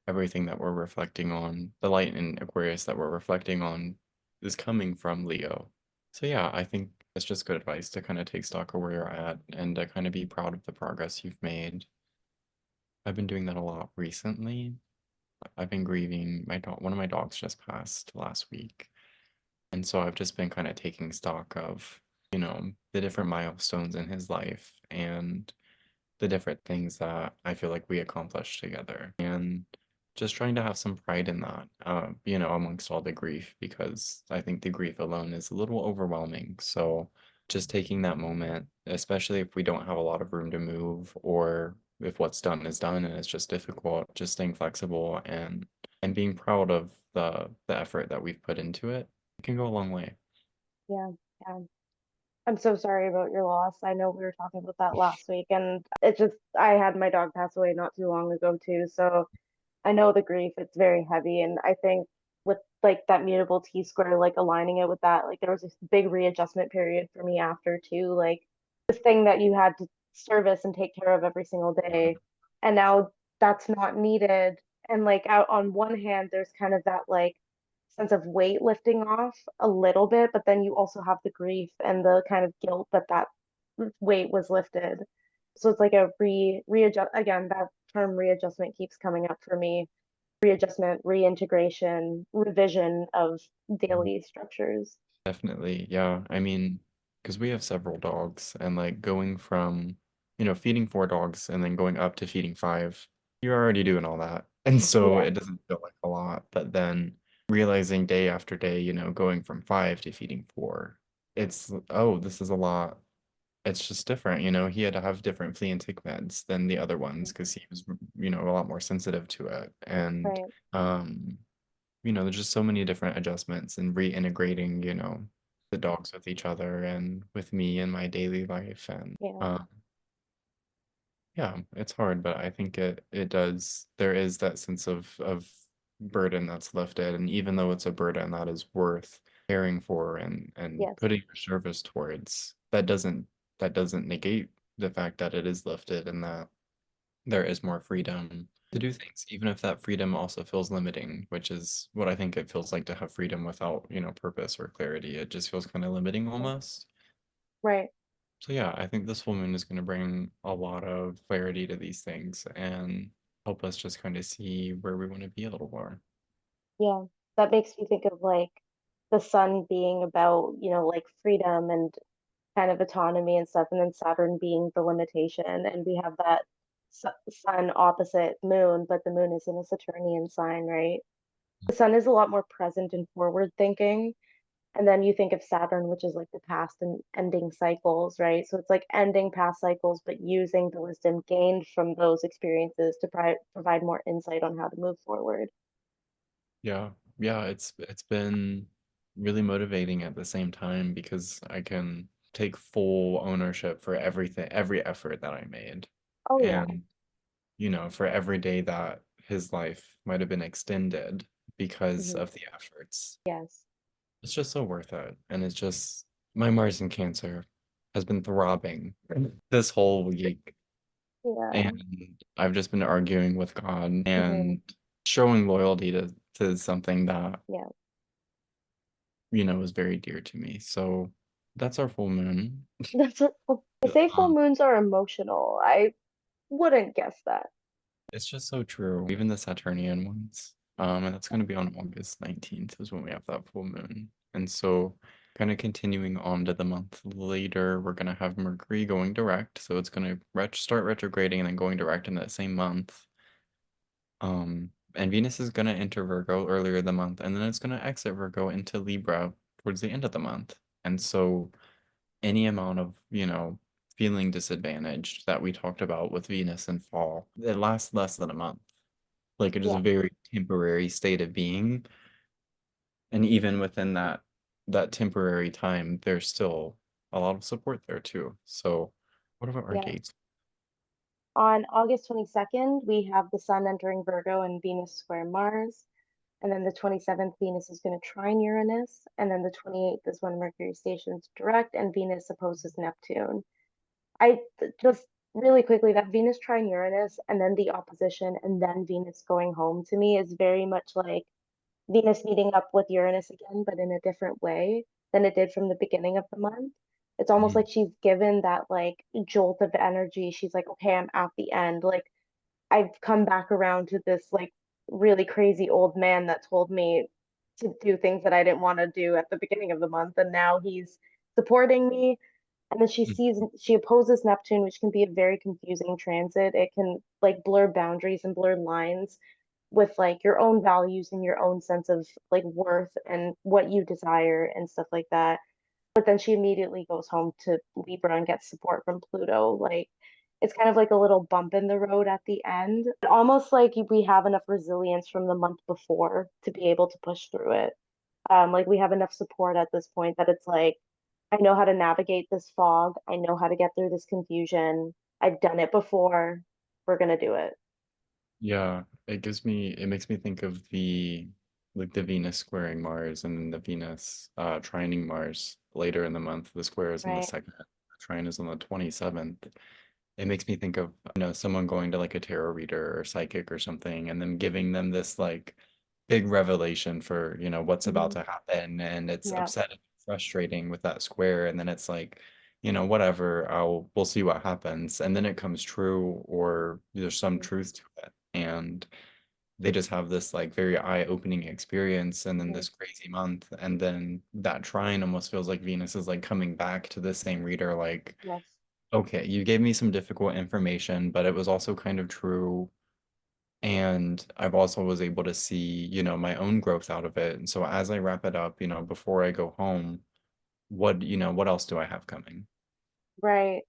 everything that we're reflecting on, the light in Aquarius that we're reflecting on is coming from Leo. So yeah, I think it's just good advice to kind of take stock of where you're at and to kind of be proud of the progress you've made. I've been doing that a lot recently. I've been grieving my dog. One of my dogs just passed last week. And so I've just been kind of taking stock of, the different milestones in his life and the different things that I feel like we accomplished together. And just trying to have some pride in that, amongst all the grief, because I think the grief alone is a little overwhelming. So just taking that moment, especially if we don't have a lot of room to move or if what's done is done and it's just difficult, just staying flexible and being proud of the effort that we've put into it, it can go a long way. Yeah, yeah. I'm so sorry about your loss. I know we were talking about that last week, and it just, I had my dog pass away not too long ago too. So I know the grief, it's very heavy. And I think with like that mutable T square, like aligning it with that, like there was this big readjustment period for me after too. Like this thing that you had to service and take care of every single day. And now that's not needed. And like out on one hand, there's kind of that like sense of weight lifting off a little bit, but then you also have the grief and the kind of guilt that that weight was lifted. So it's like a readjust again, that term readjustment keeps coming up for me. Readjustment, reintegration, revision of daily structures. Definitely, yeah. I mean, because we have several dogs, and like going from, feeding four dogs and then going up to feeding five, you're already doing all that. And so Yeah, it doesn't feel like a lot. But then realizing day after day, going from five to feeding four, oh, this is a lot. It's just different, He had to have different flea and tick meds than the other ones because he was, a lot more sensitive to it. And, right. um, there's just so many different adjustments and reintegrating, the dogs with each other and with me in my daily life. And Yeah, yeah, it's hard, but I think it does, there is that sense of burden that's lifted. And even though it's a burden that is worth caring for and yes. putting your service towards, that doesn't negate the fact that it is lifted and that there is more freedom to do things, even if that freedom also feels limiting, which is what I think it feels like to have freedom without, purpose or clarity. It just feels kind of limiting almost. Right. So yeah, I think this full moon is going to bring a lot of clarity to these things and help us just kind of see where we want to be a little more. Yeah. That makes me think of like the sun being about, like freedom and kind of autonomy and stuff, and then Saturn being the limitation. And we have that sun opposite moon, but the moon is in a Saturnian sign, right? The sun is a lot more present and forward thinking. And then you think of Saturn, which is like the past and ending cycles, right? So it's like ending past cycles, but using the wisdom gained from those experiences to provide more insight on how to move forward. Yeah. Yeah, it's been really motivating at the same time because I can take full ownership for everything, every effort that I made. Oh, yeah. And for every day that his life might have been extended because Hmm. of the efforts. Yes. It's just so worth it. And it's just, my Mars and Cancer has been throbbing this whole week. Yeah. And I've just been arguing with God Hmm. and showing loyalty to something that, Yeah. is very dear to me. So That's our full moon. That's what they say full Um, moons are emotional. I wouldn't guess that. it's just so true. Even the Saturnian ones. And that's going to be on August 19th is when we have that full moon. And so kind of continuing on to the month later, we're going to have Mercury going direct. So it's going to start retrograding and then going direct in that same month. And Venus is going to enter Virgo earlier in the month, and then it's going to exit Virgo into Libra towards the end of the month. And so any amount of, feeling disadvantaged that we talked about with Venus and fall, it lasts less than a month. Like it is Yeah, a very temporary state of being. And even within that temporary time, there's still a lot of support there too. So what about our yeah. dates? On August 22nd, we have the Sun entering Virgo and Venus square Mars. And then the 27th, Venus is going to trine Uranus. And then the 28th is when Mercury stations direct and Venus opposes Neptune. Just really quickly, that Venus trine Uranus and then the opposition and then Venus going home to me is very much like Venus meeting up with Uranus again, but in a different way than it did from the beginning of the month. It's almost Mhm. like she's given that like jolt of energy. She's like, okay, I'm at the end. Like I've come back around to this like really crazy old man that told me to do things that I didn't want to do at the beginning of the month, and now he's supporting me. And then she opposes Neptune, which can be a very confusing transit. It can like blur boundaries and blur lines with like your own values and your own sense of like worth and what you desire and stuff like that. But then she immediately goes home to Libra and gets support from Pluto. Like it's kind of like a little bump in the road at the end. Almost like we have enough resilience from the month before to be able to push through it. Like we have enough support at this point that it's like, I know how to navigate this fog. I know how to get through this confusion. I've done it before. We're gonna do it. Yeah, it makes me think of the Venus squaring Mars and then the Venus trining Mars later in the month. The square is on the Right. second, the trine is on the 27th. It makes me think of, someone going to like a tarot reader or psychic or something and then giving them this like big revelation for, what's about Hmm. to happen. And it's Yeah. upsetting, frustrating with that square. And then it's like, whatever, we'll see what happens. And then it comes true or there's some Hmm. truth to it. And they just have this like very eye-opening experience and then Hmm. this crazy month. And then that trine almost feels like Venus is like coming back to the same reader, like, Yes. okay, you gave me some difficult information, but it was also kind of true. And I've also was able to see, my own growth out of it. And so as I wrap it up, before I go home, what else do I have coming? Right.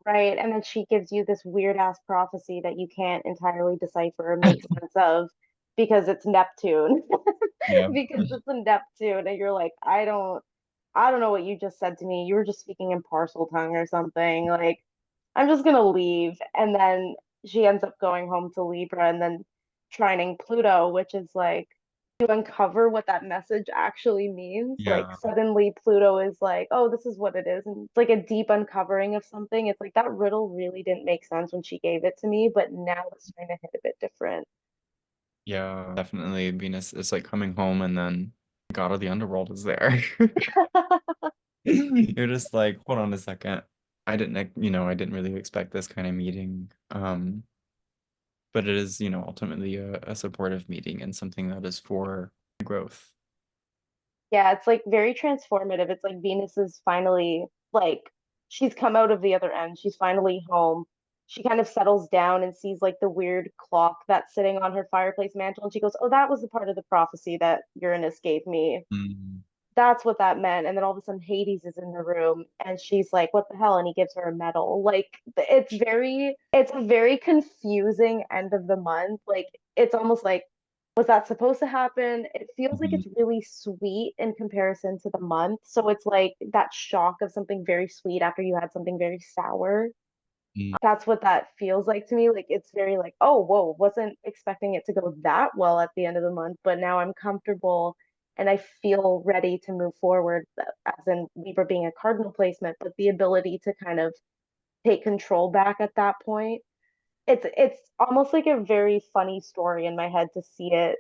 Right. And then she gives you this weird ass prophecy that you can't entirely decipher or make sense of because it's Neptune. Yeah. Because it's a Neptune and you're like, I don't know what you just said to me. You were just speaking in parcel tongue or something. Like, I'm just gonna leave. And then she ends up going home to Libra and then trining Pluto, which is like you uncover what that message actually means. Like Yeah. suddenly Pluto is like, oh, this is what it is. And it's like a deep uncovering of something. It's like that riddle really didn't make sense when she gave it to me, but now it's trying to hit a bit different. Yeah, definitely Venus is like coming home and then God of the underworld is there. You're just like, hold on a second. I didn't really expect this kind of meeting. But it is, ultimately a supportive meeting and something that is for growth. Yeah, it's like very transformative. It's like Venus is finally like she's come out of the other end. She's finally home. She kind of settles down and sees like the weird clock that's sitting on her fireplace mantle, and she goes, "Oh, that was the part of the prophecy that Uranus gave me. Mm. That's what that meant." And then all of a sudden Hades is in the room and she's like, "What the hell?" And he gives her a medal. Like it's a very confusing end of the month. Like it's almost like was that supposed to happen? It feels like Mhm. it's really sweet in comparison to the month. So it's like that shock of something very sweet after you had something very sour. Mm. That's what that feels like to me. Like it's very like, oh, whoa, wasn't expecting it to go that well at the end of the month, but now I'm comfortable and I feel ready to move forward, as in Libra being a cardinal placement, but the ability to kind of take control back at that point. It's almost like a very funny story in my head to see it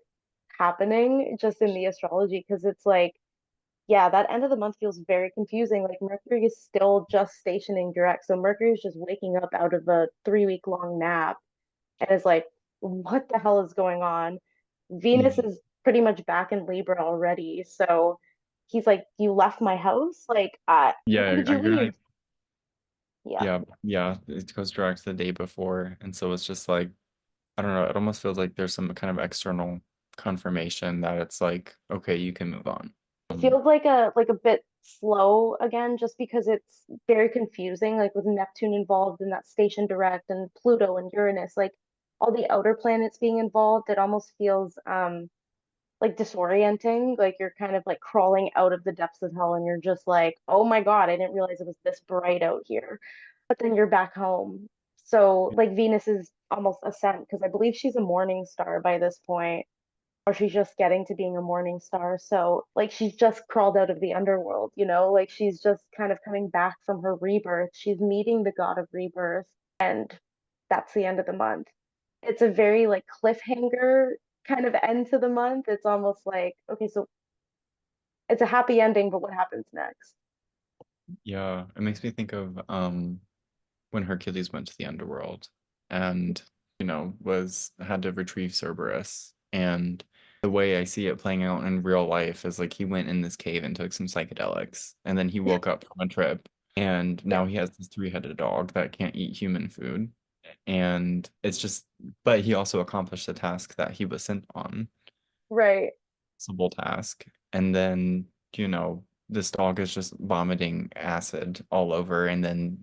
happening just in the astrology because it's like yeah, that end of the month feels very confusing. Like Mercury is still just stationing direct. So Mercury is just waking up out of a 3 week long nap and is like, what the hell is going on? Venus Mm. is pretty much back in Libra already. So he's like, you left my house? Like, when Yeah, did I you agree. leave? Like, Yeah. yeah, yeah, it goes direct the day before, and so it's just like I don't know. It almost feels like there's some kind of external confirmation that it's like, okay, you can move on. It feels like a bit slow again, just because it's very confusing, like with Neptune involved in that station direct and Pluto and Uranus, like all the outer planets being involved, it almost feels like disorienting. Like you're kind of like crawling out of the depths of hell and you're just like, oh my God, I didn't realize it was this bright out here. But then you're back home. So like Venus is almost ascent because I believe she's a morning star by this point, or she's just getting to being a morning star. So like she's just crawled out of the underworld, you know, like she's just kind of coming back from her rebirth. She's meeting the god of rebirth, and that's the end of the month. It's a very like cliffhanger kind of end to the month. It's almost like, okay, so it's a happy ending, but what happens next? Yeah, it makes me think of when Hercules went to the underworld and, was had to retrieve Cerberus. And the way I see it playing out in real life is like he went in this cave and took some psychedelics, and then he woke up from a trip, and Yeah, now he has this three-headed dog that can't eat human food. And it's just, but he also accomplished the task that he was sent on, right. simple task. And then, this dog is just vomiting acid all over. And then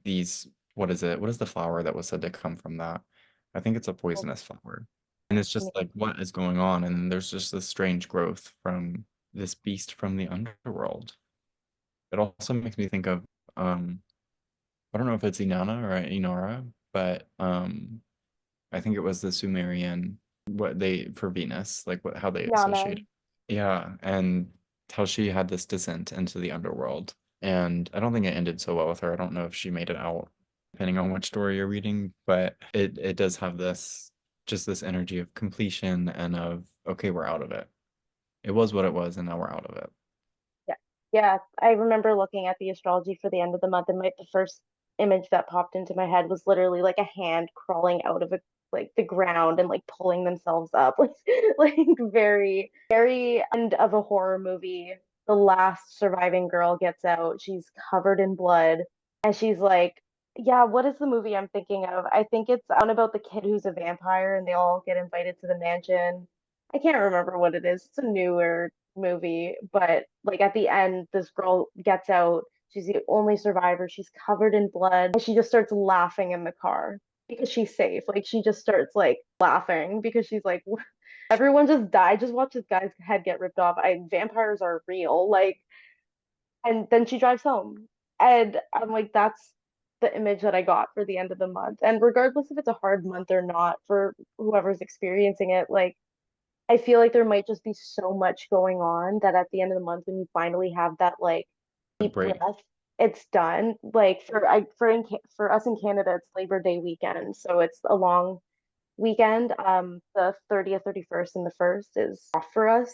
what is it? What is the flower that was said to come from that? I think it's a Oh, poisonous flower. And it's I mean, just like, what is going on? And then there's just this strange growth from this beast from the underworld. It also makes me think of, um, I don't know if it's Inanna or Inara, but I think it was the Sumerian what they for Venus, like how they Yana. associate. Yeah, and how she had this descent into the underworld. And I don't think it ended so well with her. I don't know if she made it out, depending on which story you're reading, but it does have this energy of completion and of okay, we're out of it. It was what it was, and now we're out of it. Yeah. Yeah. I remember looking at the astrology for the end of the month, and the first image that popped into my head was literally like a hand crawling out of like the ground and like pulling themselves up. Like very, very end of a horror movie. The last surviving girl gets out. She's covered in blood. And she's like, yeah, what is the movie I'm thinking of? I think it's on about the kid who's a vampire and they all get invited to the mansion. I can't remember what it is. It's a newer movie, but like at the end, this girl gets out. She's the only survivor. She's covered in blood, and she just starts laughing in the car because she's safe. Like she just starts like laughing because she's like, everyone just died. Just watch this guy's head get ripped off. Vampires are real. Like, and then she drives home, and I'm like, that's the image that I got for the end of the month. And regardless if it's a hard month or not for whoever's experiencing it, like I feel like there might just be so much going on that at the end of the month, when you finally have that like A deep break. breath, it's done. Like for us in Canada, it's Labor Day weekend, so it's a long weekend. The 30th, 31st, and the first is off for us.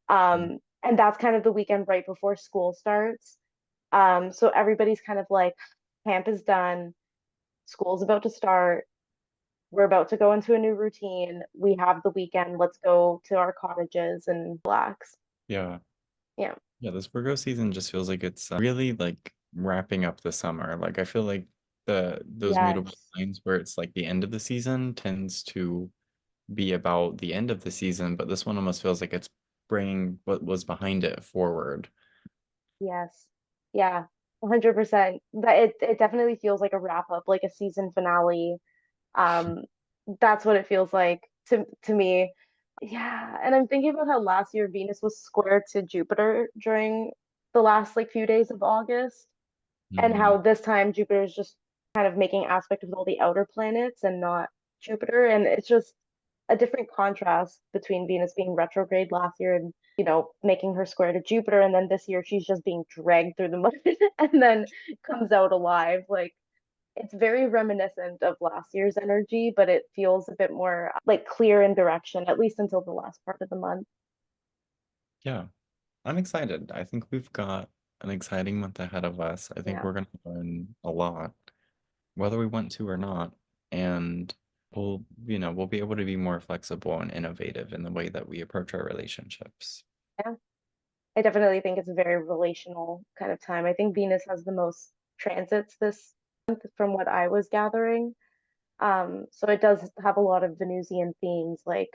And that's kind of the weekend right before school starts. So everybody's kind of like, camp is done, school's about to start, we're about to go into a new routine. We have the weekend. Let's go to our cottages and relax. Yeah. Yeah. Yeah, this Virgo season just feels like it's really like wrapping up the summer. Like I feel like those mutable Yes. signs where it's like the end of the season tends to be about the end of the season, but this one almost feels like it's bringing what was behind it forward. Yes. Yeah. 100%. That it definitely feels like a wrap up, like a season finale. Um, that's what it feels like to me. Yeah. And I'm thinking about how last year Venus was square to Jupiter during the last like few days of August, and how Hmm. this time Jupiter is just kind of making aspect with all the outer planets and not Jupiter. And it's just a different contrast between Venus being retrograde last year and, making her square to Jupiter. And then this year she's just being dragged through the mud and then comes out alive. Like it's very reminiscent of last year's energy, but it feels a bit more like clear in direction, at least until the last part of the month. Yeah. I'm excited. I think we've got an exciting month ahead of us. I think Yeah. we're going to learn a lot, whether we want to or not. And we'll be able to be more flexible and innovative in the way that we approach our relationships. Yeah. I definitely think it's a very relational kind of time. I think Venus has the most transits this month from what I was gathering. So it does have a lot of Venusian themes, like,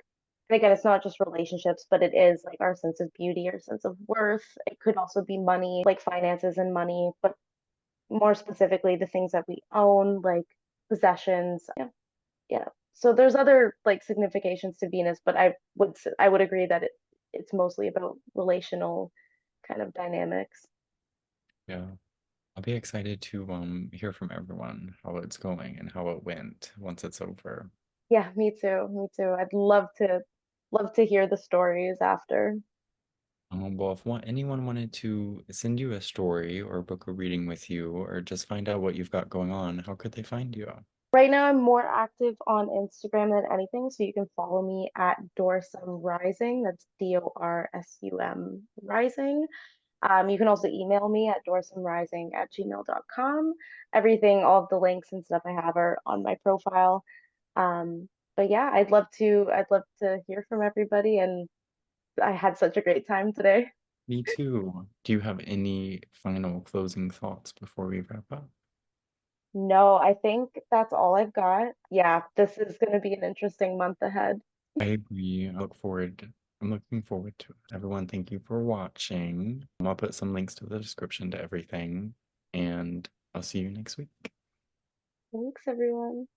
and again, it's not just relationships, but it is like our sense of beauty, our sense of worth. It could also be money, like finances and money, but more specifically, the things that we own, like possessions. Yeah, yeah. So there's other like significations to Venus, but I would agree that it's mostly about relational kind of dynamics. Yeah. I'll be excited to hear from everyone how it's going and how it went once it's over. Yeah, me too. Me too. I'd love to hear the stories after. Well, if anyone wanted to send you a story or book a reading with you or just find out what you've got going on, how could they find you? Right now, I'm more active on Instagram than anything, so you can follow me at Dorsum Rising. That's DORSUM Rising. You can also email me at dorsumrising@gmail.com. Everything, all of the links and stuff I have are on my profile. But yeah, I'd love to hear from everybody, and I had such a great time today. Me too. Do you have any final closing thoughts before we wrap up? No, I think that's all I've got. Yeah, this is going to be an interesting month ahead. I agree. I'm looking forward to it. Everyone, thank you for watching. I'll put some links to the description to everything, and I'll see you next week. Thanks, everyone.